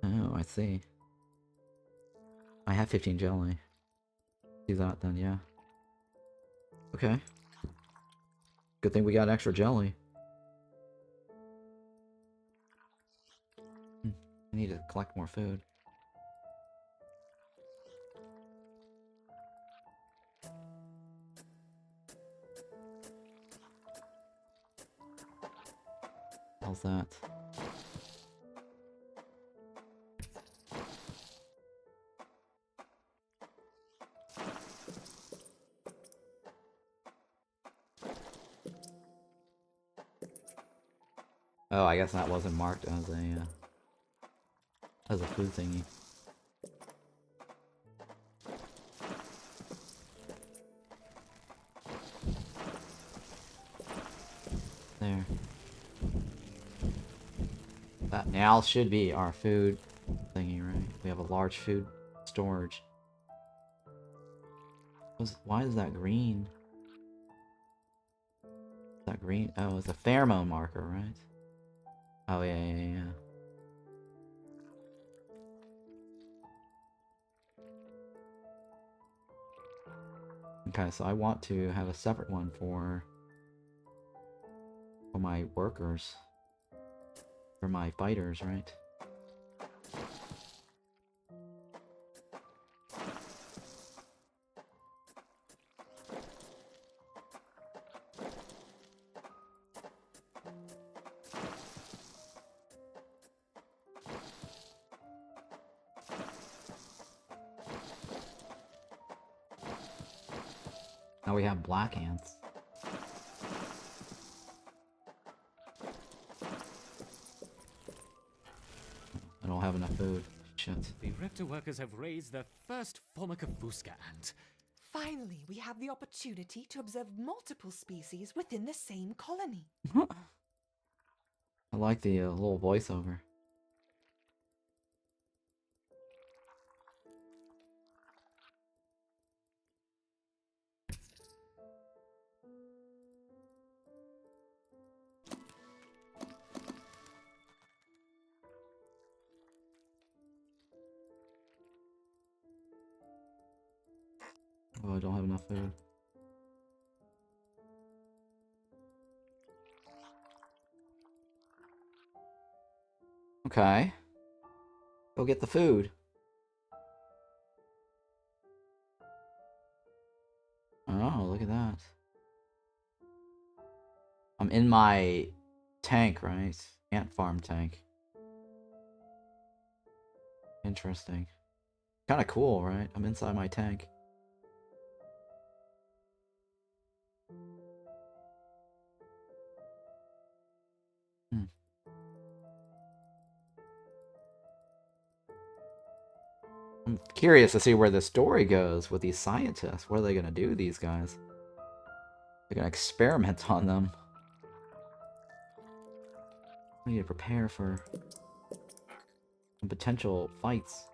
Oh, I see. I have 15 jelly. Do that then, yeah. Okay. Good thing we got extra jelly. I need to collect more food. How's that? Oh, I guess that wasn't marked as a food thingy. There. That now should be our food thingy, right? We have a large food storage. Why is that green? Is that green? Oh, it's a pheromone marker, right? Oh, yeah. Okay, so I want to have a separate one for my workers. For my fighters, right? Now we have black ants. I don't have enough food. Shit. The Reptor workers have raised their first Formicarium ant. Finally, we have the opportunity to observe multiple species within the same colony. I like the little voiceover. Oh, I don't have enough food. Okay. Go get the food. Oh, look at that. I'm in my tank, right? Ant farm tank. Interesting. Kind of cool, right? I'm inside my tank. I'm curious to see where the story goes with these scientists. What are they gonna do, these guys? They're gonna experiment on them. We need to prepare for some potential fights.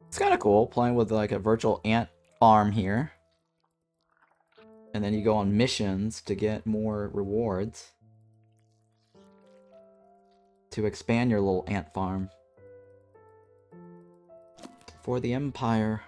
It's kind of cool playing with like a virtual ant farm here. And then you go on missions to get more rewards. To expand your little ant farm. For the Empire.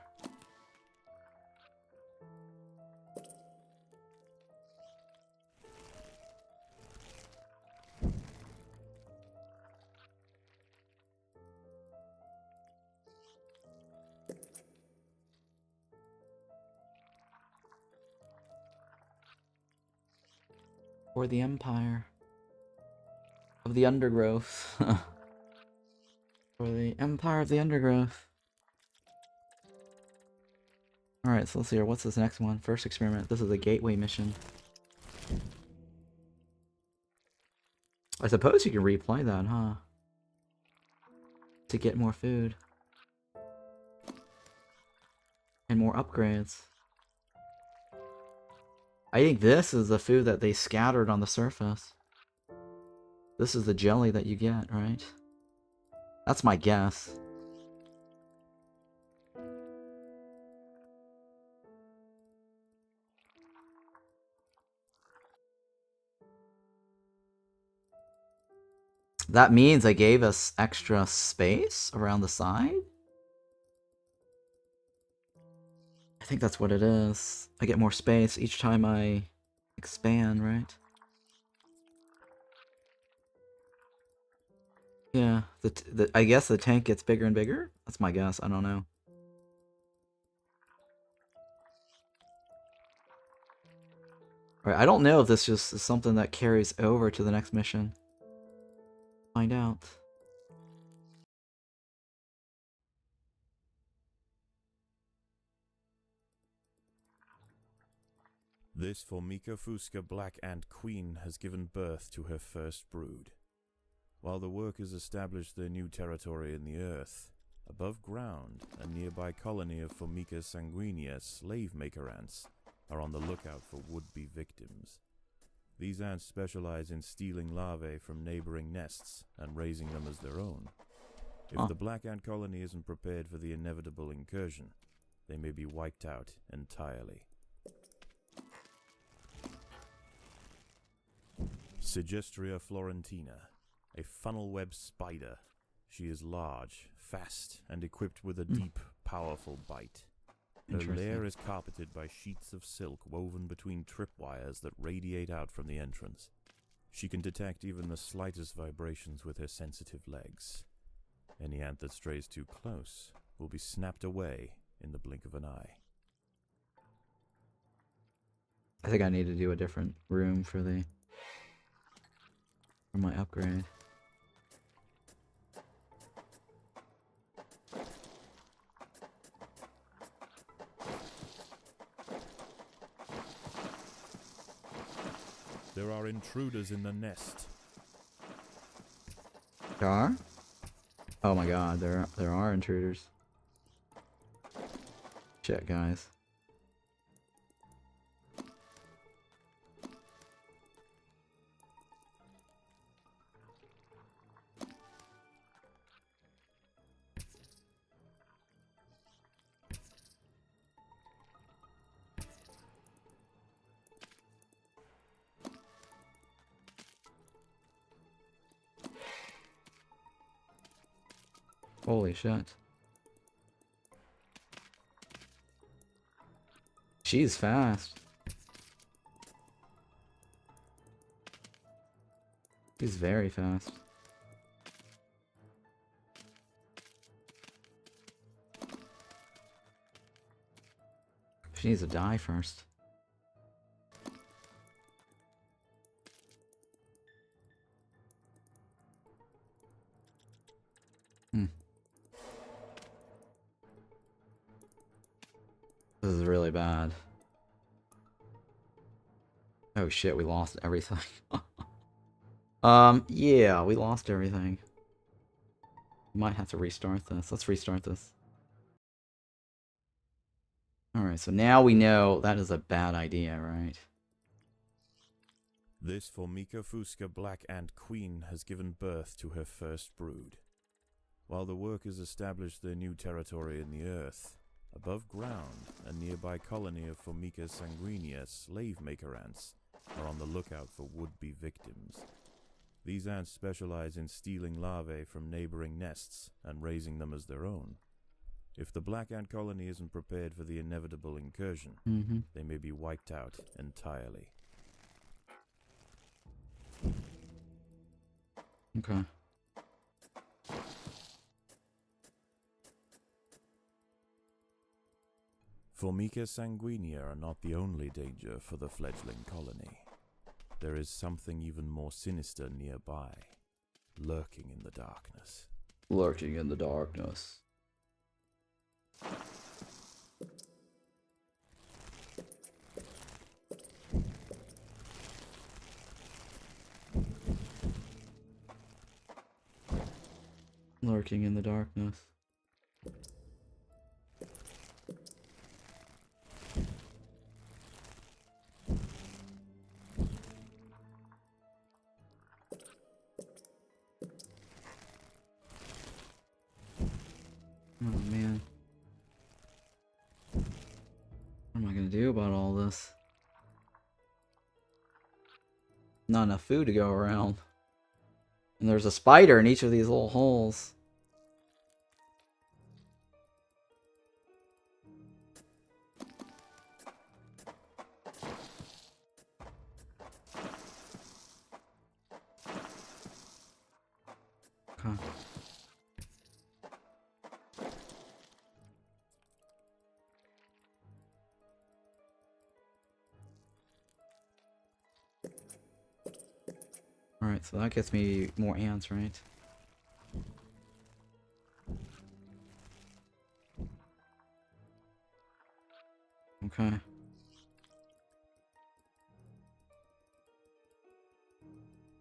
For the Empire of the Undergrowth. For the Empire of the Undergrowth. Alright, so let's see here. What's this next one? First experiment. This is a gateway mission. I suppose you can replay that, huh? To get more food. And more upgrades. I think this is the food that they scattered on the surface. This is the jelly that you get, right? That's my guess. That means they gave us extra space around the side? I think that's what it is. I get more space each time I expand, right? Yeah, I guess the tank gets bigger and bigger? That's my guess, I don't know. Alright, I don't know if this just is something that carries over to the next mission. Find out. This Formicarium Black Ant Queen has given birth to her first brood. While the workers establish their new territory in the earth, above ground, a nearby colony of Formica sanguinea slave maker ants are on the lookout for would-be victims. These ants specialize in stealing larvae from neighboring nests and raising them as their own. If the black ant colony isn't prepared for the inevitable incursion, they may be wiped out entirely. Sigestria florentina, a funnel-web spider. She is large, fast, and equipped with a deep, powerful bite. Her lair is carpeted by sheets of silk woven between tripwires that radiate out from the entrance. She can detect even the slightest vibrations with her sensitive legs. Any ant that strays too close will be snapped away in the blink of an eye. I think I need to do a different room for my upgrade. There are intruders in the nest. There are? Oh my god, there are intruders. Shit, guys. Holy shit. She's fast. She's very fast. She needs to die first. This is really bad. Oh shit, we lost everything. Yeah, we lost everything. Might have to restart this. Let's restart this. Alright, so now we know that is a bad idea, right? This Formicarium Black Ant Queen has given birth to her first brood. While the workers establish their new territory in the earth, above ground, a nearby colony of Formica sanguinea slave maker ants are on the lookout for would-be victims. These ants specialize in stealing larvae from neighboring nests and raising them as their own. If the black ant colony isn't prepared for the inevitable incursion, they may be wiped out entirely. Okay. Formica sanguinea are not the only danger for the fledgling colony. there is something even more sinister nearby, lurking in the darkness. Lurking in the darkness. Lurking in the darkness. Oh man. What am I gonna do about all this? Not enough food to go around. And there's a spider in each of these little holes. Okay. Alright, so that gets me more ants, right? Okay.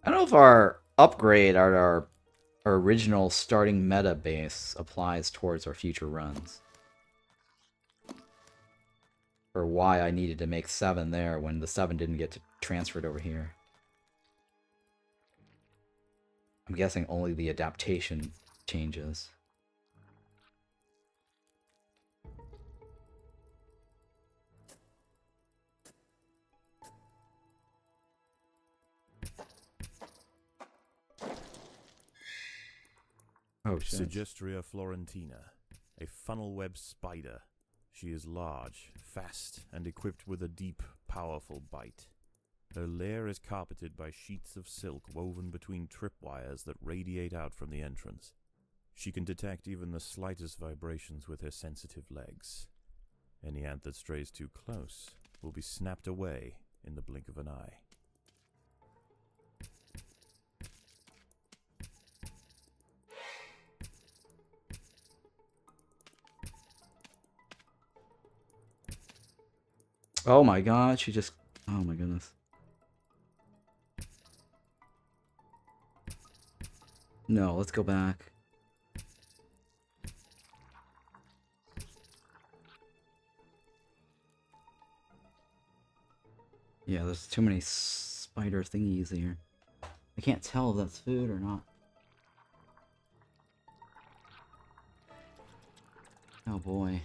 I don't know if our upgrade at our original starting meta base applies towards our future runs. Or why I needed to make 7 there when the 7 didn't get transferred over here. I'm guessing only the adaptation changes. Oh shit. Suggestria florentina, a funnel web spider. She is large, fast, and equipped with a deep, powerful bite. Her lair is carpeted by sheets of silk woven between tripwires that radiate out from the entrance. She can detect even the slightest vibrations with her sensitive legs. Any ant that strays too close will be snapped away in the blink of an eye. Oh my god, she just... Oh my goodness. No, let's go back. Yeah, there's too many spider thingies here. I can't tell if that's food or not. Oh boy.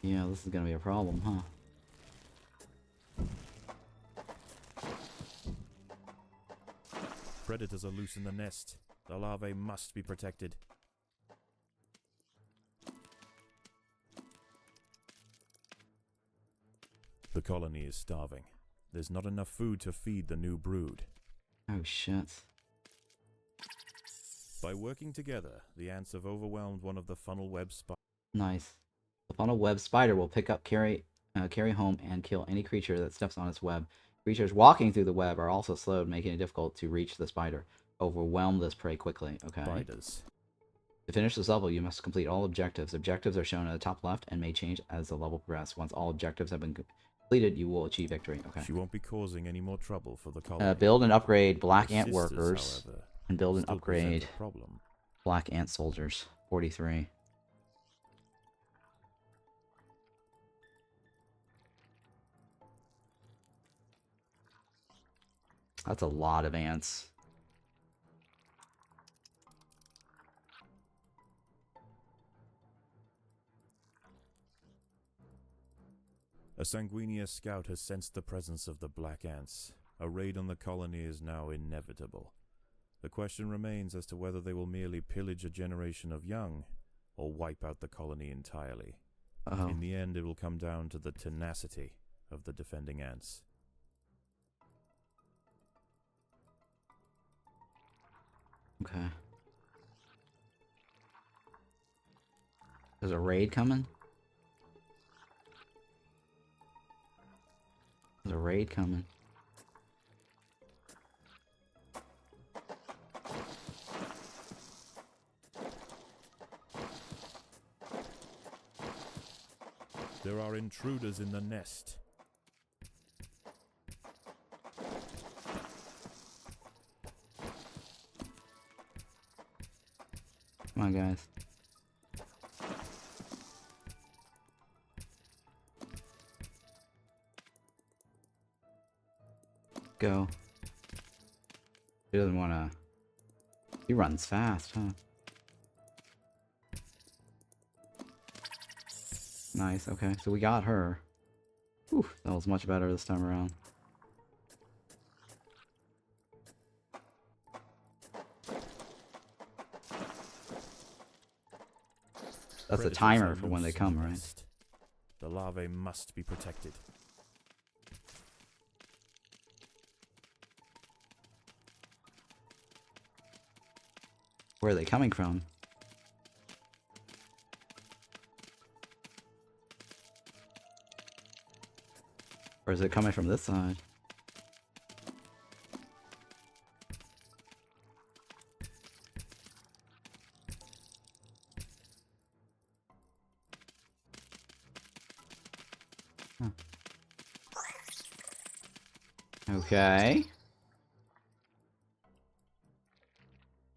Yeah, this is gonna be a problem, huh? Predators are loose in the nest. The larvae must be protected. The colony is starving. There's not enough food to feed the new brood. Oh shit. By working together, the ants have overwhelmed one of the funnel web spiders. Nice. The funnel web spider will pick up, carry home, and kill any creature that steps on its web. Creatures walking through the web are also slowed, making it difficult to reach the spider. Overwhelm this prey quickly. Okay. Spiders. To finish this level, you must complete all objectives. Objectives are shown at the top left and may change as the level progresses. Once all objectives have been completed, you will achieve victory. Okay. She won't be causing any more trouble for the colony. Build and upgrade black Her ant sisters, workers. however, And build and still present upgrade a problem. black ant soldiers. 43. That's a lot of ants. A Sanguinia scout has sensed the presence of the black ants. A raid on the colony is now inevitable. The question remains as to whether they will merely pillage a generation of young, or wipe out the colony entirely. Uh-oh. In the end, it will come down to the tenacity of the defending ants. Okay. There's a raid coming? There's a raid coming. There are intruders in the nest. Come on, guys. Go. He doesn't wanna... He runs fast, huh? Nice, okay. So we got her. Whew, that was much better this time around. That's the Predators timer are for when they loose in come, the right? nest. The larvae must be protected. Where are they coming from? Or is it coming from this side? Huh. Okay.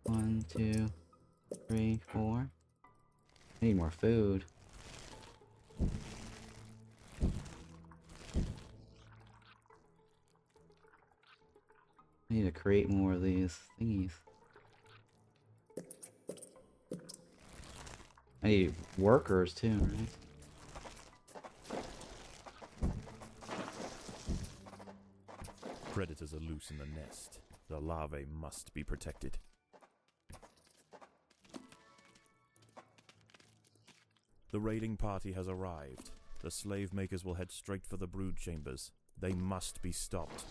1, 2, 3, 4. I need more food. I need to create more of these thingies. I need workers too, right? Predators are loose in the nest. The larvae must be protected. The raiding party has arrived. The slave makers will head straight for the brood chambers. They must be stopped.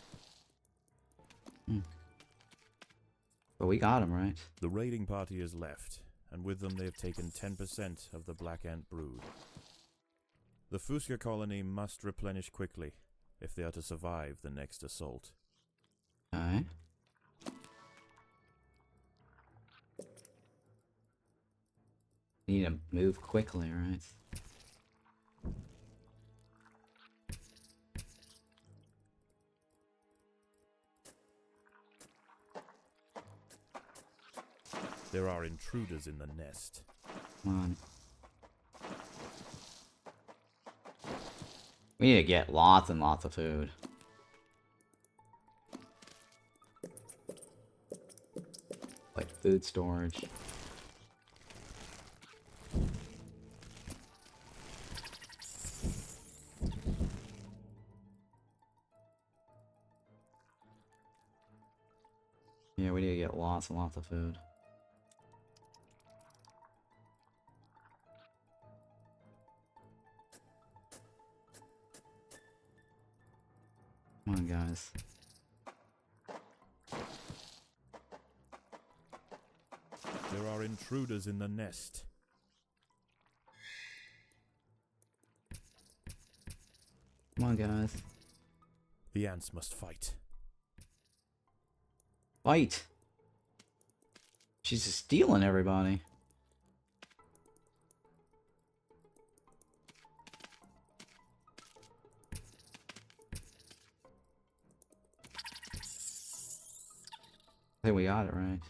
But we got him, right? The raiding party is left, and with them they have taken 10% of the black ant brood. The Fuska colony must replenish quickly if they are to survive the next assault. Okay. Need to move quickly, right? There are intruders in the nest. Come on. We need to get lots and lots of food. Like food storage. Yeah, we need to get lots and lots of food. Come on, guys. There are intruders in the nest. Come on, guys. The ants must fight. Fight! She's just stealing everybody. I think we got it right.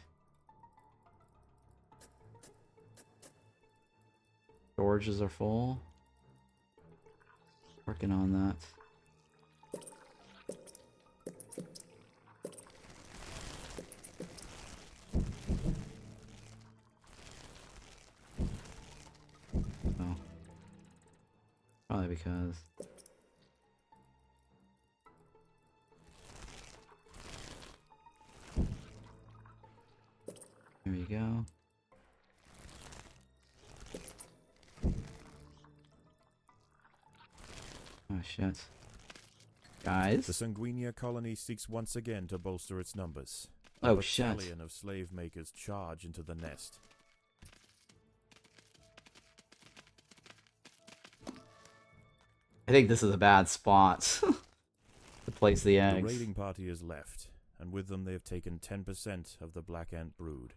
Storages are full. Working on that. Oh. Probably because... There you go. Oh shit. Guys? The Sanguinia colony seeks once again to bolster its numbers. Oh A shit. battalion of slave makers charge into the nest. I think this is a bad spot to place the The eggs. raiding party has left, and with them they have taken 10% of the black ant brood.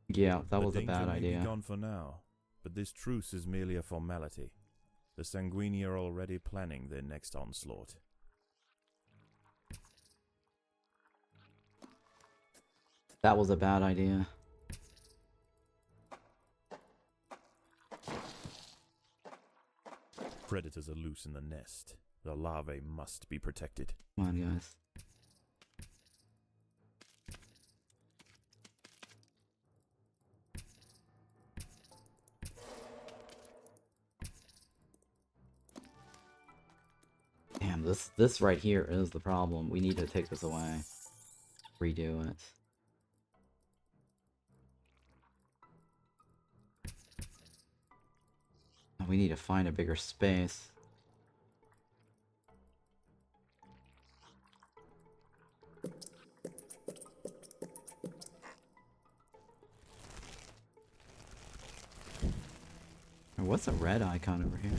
Yeah, that was the a bad danger may idea. be gone for now, but this truce is merely a formality. The Sanguini are already planning their next onslaught. That was a bad idea. Predators are loose in the nest. The larvae must be protected. Come on, guys. Damn, this right here is the problem. We need to take this away. Redo it. We need to find a bigger space. What's a red icon over here?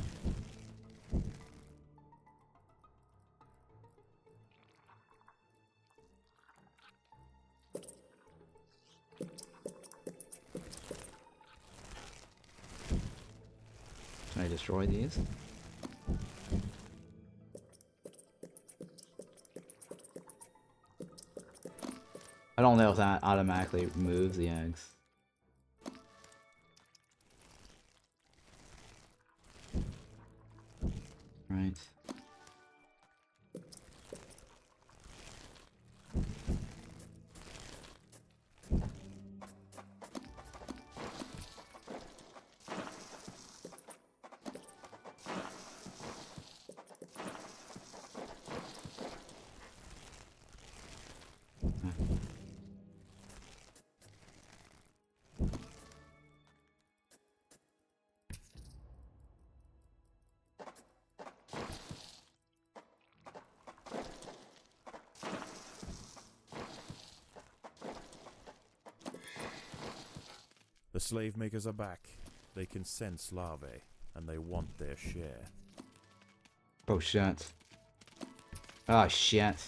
Can I destroy these? I don't know if that automatically moves the eggs. Right. The slave makers are back. They can sense larvae, and they want their share. Oh shit. Oh shit.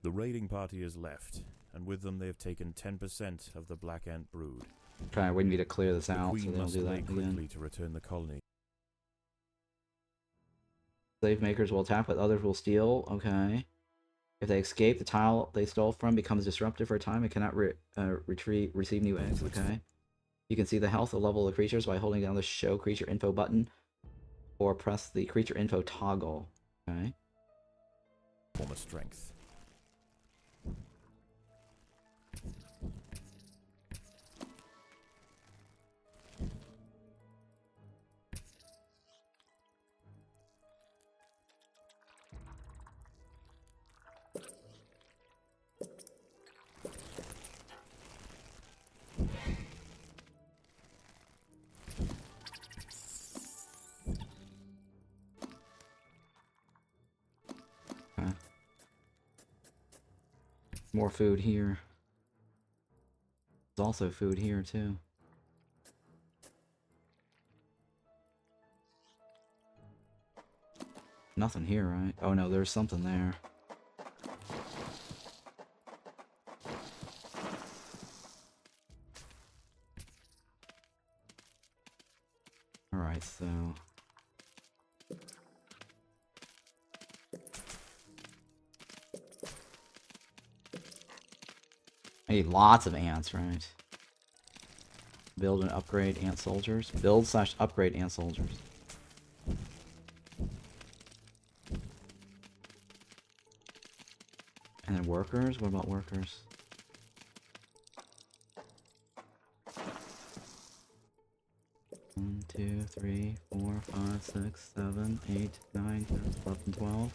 The raiding party has left, and with them they have taken 10% of the black ant brood. Okay, we need to clear this The out so queen they don't must do lay that quickly again. to return the colony. Slave makers will attack, but others will steal. Okay. If they escape, the tile they stole from becomes disruptive for a time and cannot receive new eggs. Okay. You can see the health level of the creatures by holding down the Show Creature Info button, or press the Creature Info toggle. Okay. Form of strength. Okay. More food here. There's also food here too. Nothing here, right? Oh no, there's something there. Alright, so... I need lots of ants, right? Build and upgrade ant soldiers. Build / upgrade ant soldiers. And then workers? What about workers? One, 2, 3, 4, 5, 6, 7, 8, 9, 10, 11, 12.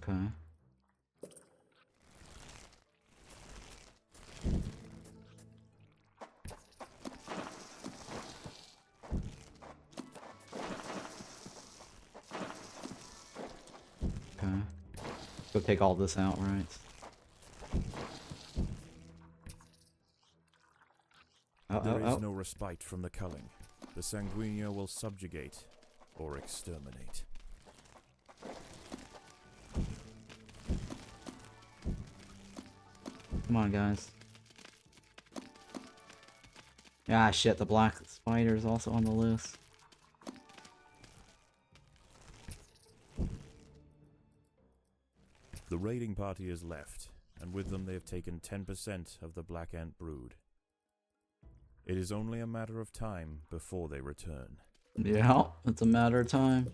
Okay. Okay. Go take all this out, right? There is no respite from the culling. The Sanguinia will subjugate or exterminate. Come on, guys. Ah, shit, the black spider is also on the loose. The raiding party is left, and with them they have taken 10% of the black ant brood. It is only a matter of time before they return. Yeah, it's a matter of time.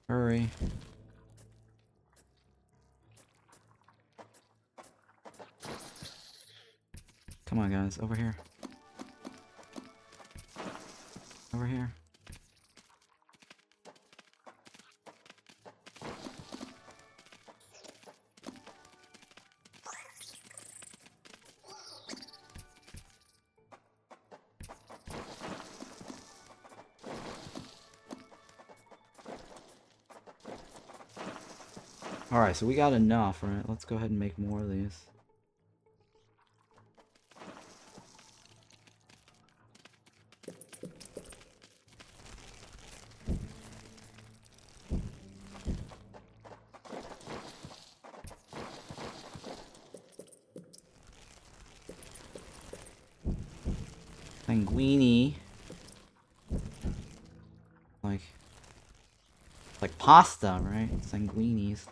Hurry. Come on, guys, over here. Over here. Alright, so we got enough, right? Let's go ahead and make more of these. Linguine. Like pasta, right? Sanguinis.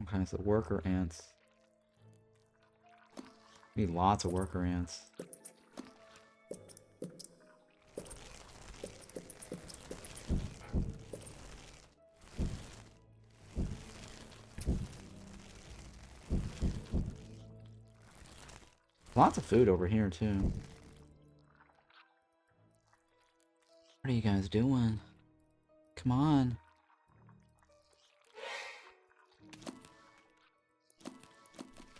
Okay, so worker ants. Need lots of worker ants. Lots of food over here, too. What are you guys doing? Come on.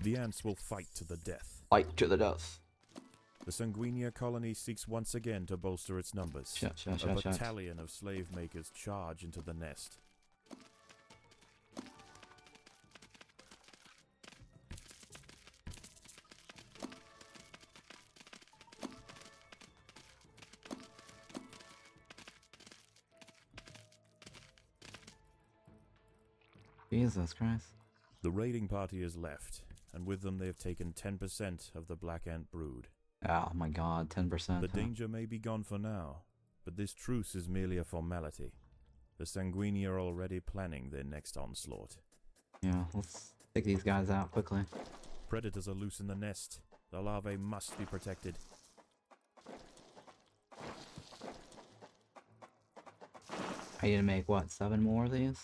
The ants will fight to the death. Fight to the death. The Sanguinia colony seeks once again to bolster its numbers. A battalion of slave makers charge into the nest. Jesus Christ. The raiding party is left, and with them they have taken 10% of the black ant brood. Oh my god, 10%. The danger may be gone for now, but this truce is merely a formality. The Sanguini are already planning their next onslaught. Yeah, let's take these guys out quickly. Predators are loose in the nest. The larvae must be protected. I need to make, what, 7 more of these?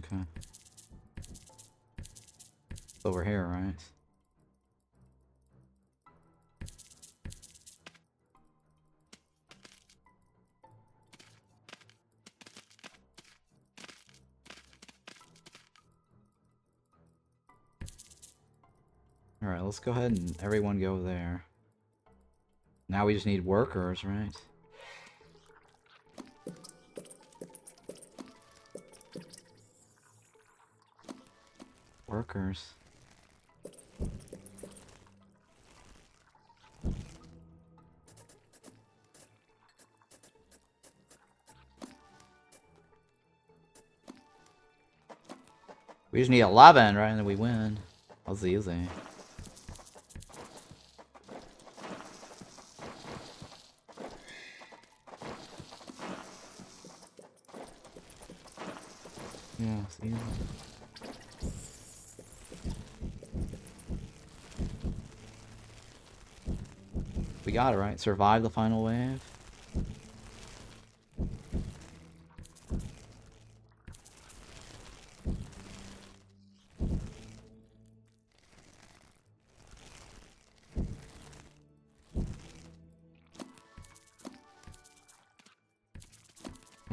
Okay. It's over here, right? Alright, let's go ahead and everyone go there. Now we just need workers, right? Workers. We just need 11, right? And then we win. Oh, was easy. Yeah, it's easy. We got it, right? Survive the final wave.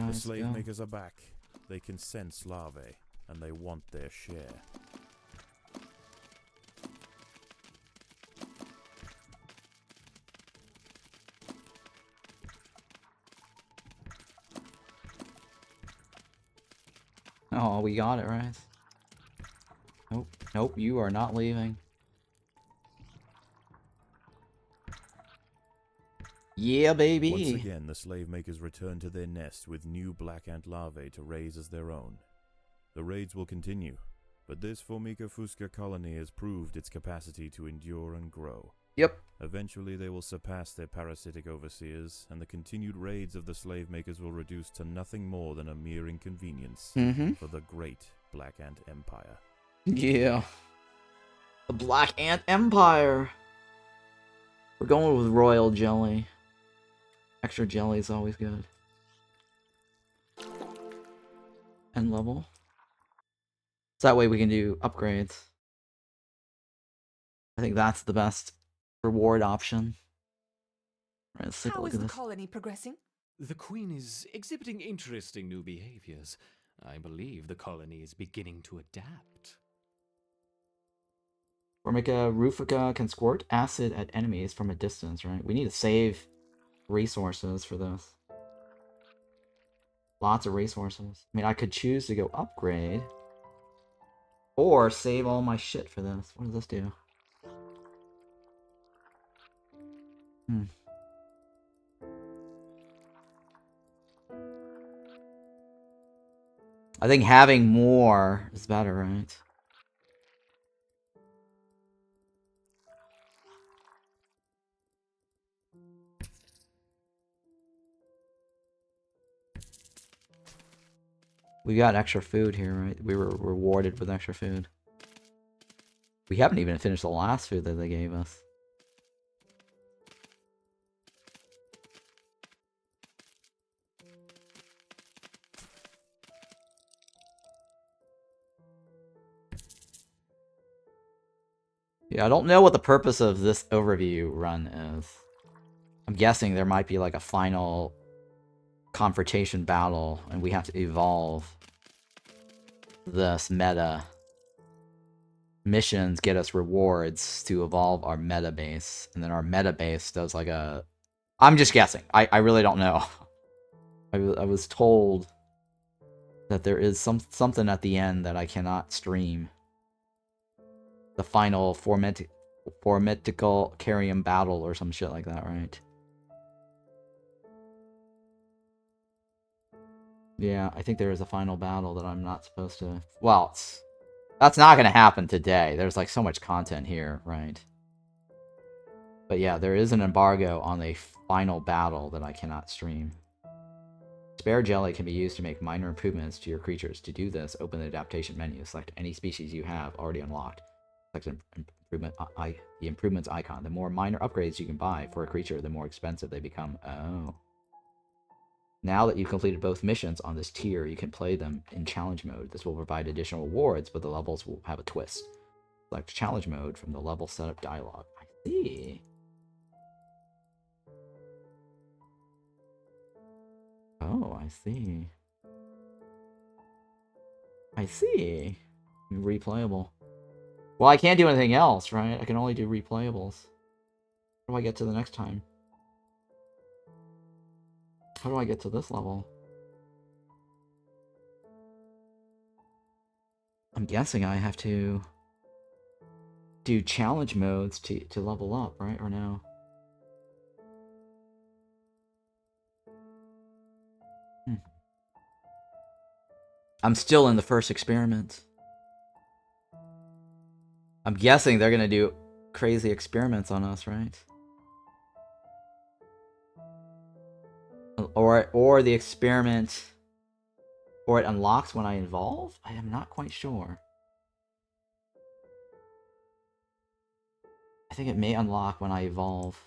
The slave makers are back. They can sense larvae, and they want their share. Oh, we got it, right? Nope, nope, you are not leaving. Yeah, baby! Once again, the slave makers return to their nest with new black ant larvae to raise as their own. The raids will continue, but this Formica fusca colony has proved its capacity to endure and grow. Yep. Eventually they will surpass their parasitic overseers, and the continued raids of the slave makers will reduce to nothing more than a mere inconvenience for the great Black Ant Empire. Yeah. The Black Ant Empire! We're going with royal jelly. Extra jelly is always good. End level. So that way we can do upgrades. I think that's the best reward option. Right, let's take a How look is at the this. colony progressing? The Queen is exhibiting interesting new behaviors. I believe the colony is beginning to adapt. Formica rufica can squirt acid at enemies from a distance, right? We need to save resources for this. Lots of resources. I mean, I could choose to go upgrade. Or save all my shit for this. What does this do? I think having more is better, right? We got extra food here, right? We were rewarded with extra food. We haven't even finished the last food that they gave us. Yeah, I don't know what the purpose of this overview run is. I'm guessing there might be like a final confrontation battle, and we have to evolve this meta. Missions get us rewards to evolve our meta base, and then our meta base does like a... I'm just guessing. I really don't know. I was told that there is something at the end that I cannot stream. The final Formicarium battle or some shit like that, right? Yeah, I think there is a final battle that I'm not supposed to... Well, that's not going to happen today. There's like so much content here, right? But yeah, there is an embargo on a final battle that I cannot stream. Spare jelly can be used to make minor improvements to your creatures. To do this, open the adaptation menu. Select any species you have already unlocked. Select the improvements icon. The more minor upgrades you can buy for a creature, the more expensive they become. Oh. Now that you've completed both missions on this tier, you can play them in challenge mode. This will provide additional rewards, but the levels will have a twist. Select challenge mode from the level setup dialog. I see. Oh, I see. I see. Replayable. Well, I can't do anything else, right? I can only do replayables. How do I get to the next time? How do I get to this level? I'm guessing I have to do challenge modes to level up, right? Or no? I'm still in the first experiment. I'm guessing they're gonna do crazy experiments on us, right? Or the experiment, or it unlocks when I evolve? I am not quite sure. I think it may unlock when I evolve.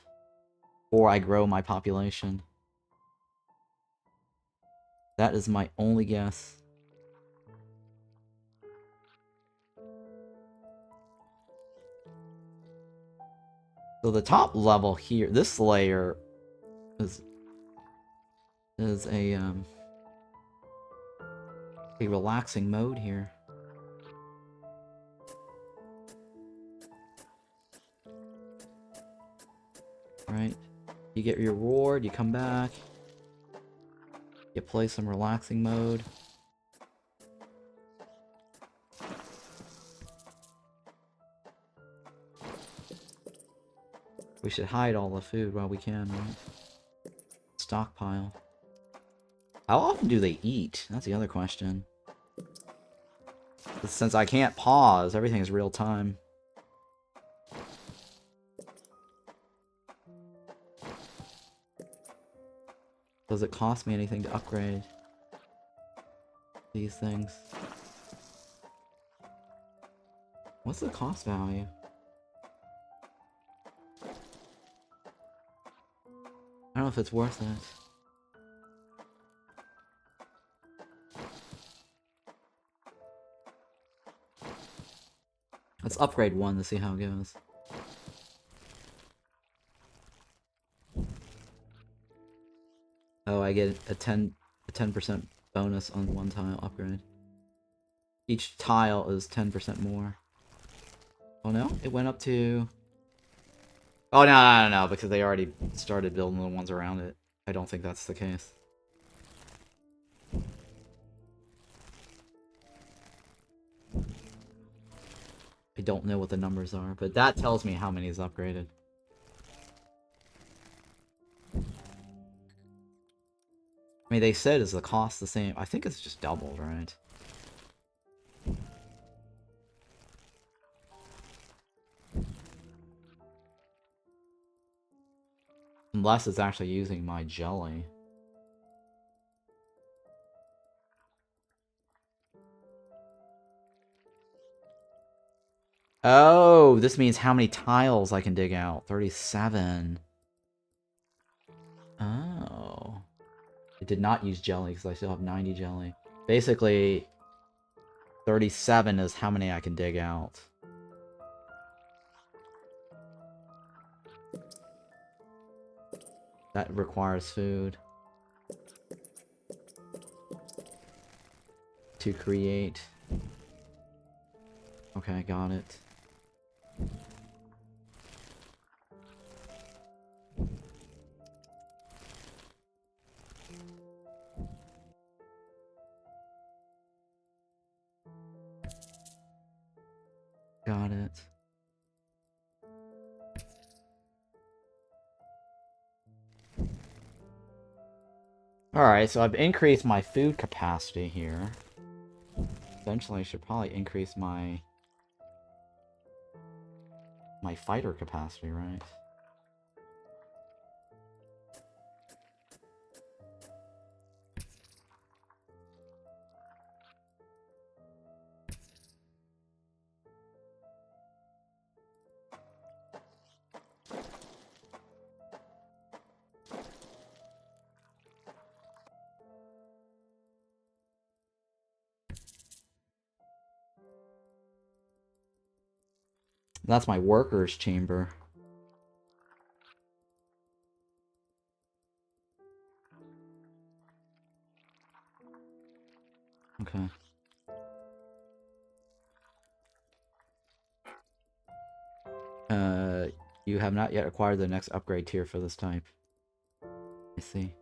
Or I grow my population. That is my only guess. So the top level here, this layer is a relaxing mode here. Right? You get your reward, you come back. You play some relaxing mode. We should hide all the food while we can, right? Stockpile. How often do they eat? That's the other question. Since I can't pause, everything is real time. Does it cost me anything to upgrade these things? What's the cost value? I don't know if it's worth it. Let's upgrade one to see how it goes. Oh, I get a 10% bonus on one tile upgrade. Each tile is 10% more. Oh no, it went up to... Oh no, because they already started building the ones around it. I don't think that's the case. I don't know what the numbers are, but that tells me how many is upgraded. I mean, they said is the cost the same. I think it's just doubled, right? Unless it's actually using my jelly. Oh, this means how many tiles I can dig out. 37. Oh. It did not use jelly because I still have 90 jelly. Basically, 37 is how many I can dig out. That requires food to create. Okay, got it. Got it. Alright, so I've increased my food capacity here. Eventually I should probably increase my fighter capacity, right? That's my workers' chamber. Okay. You have not yet acquired the next upgrade tier for this type. I see.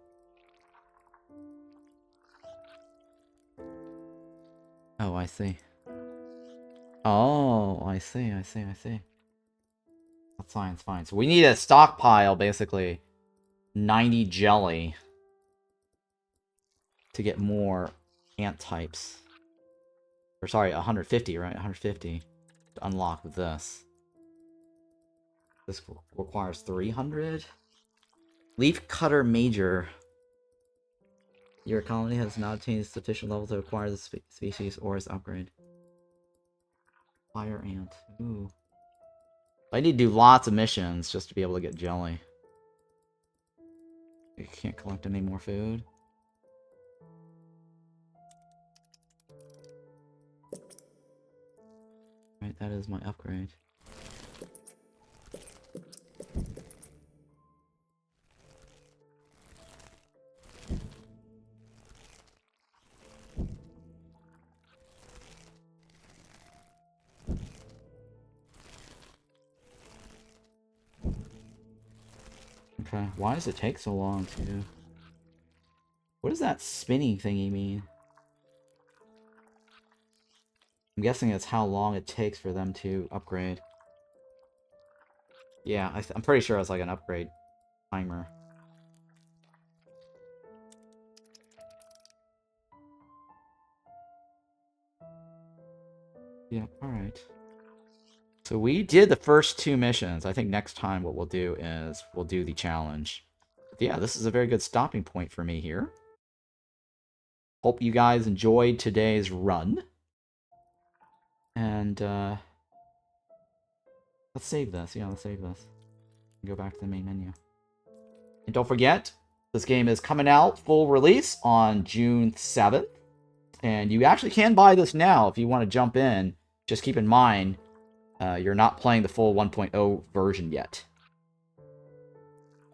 Oh, I see. Oh, I see. That's fine, it's fine. So we need a stockpile, basically. 90 jelly. To get more ant types. Or sorry, 150, right? 150. to unlock this. This requires 300. Leaf Cutter Major. Your colony has not attained sufficient level to acquire the species or its upgrade. Fire Ant. Ooh. I need to do lots of missions just to be able to get jelly. You can't collect any more food. Right, that is my upgrade. Okay, why does it take so long to... What does that spinning thingy mean? I'm guessing it's how long it takes for them to upgrade. Yeah, I'm pretty sure it's like an upgrade timer. Yeah, alright. So we did the first 2 missions. I think next time what we'll do is we'll do the challenge. But yeah, this is a very good stopping point for me here. Hope you guys enjoyed today's run. And, let's save this. Yeah, let's save this. Go back to the main menu. And don't forget, this game is coming out full release on June 7th. And you actually can buy this now if you want to jump in. Just keep in mind, you're not playing the full 1.0 version yet.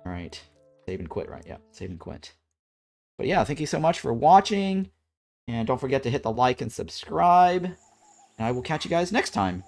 Alright. Save and quit, right? Yeah, save and quit. But yeah, thank you so much for watching. And don't forget to hit the like and subscribe. And I will catch you guys next time.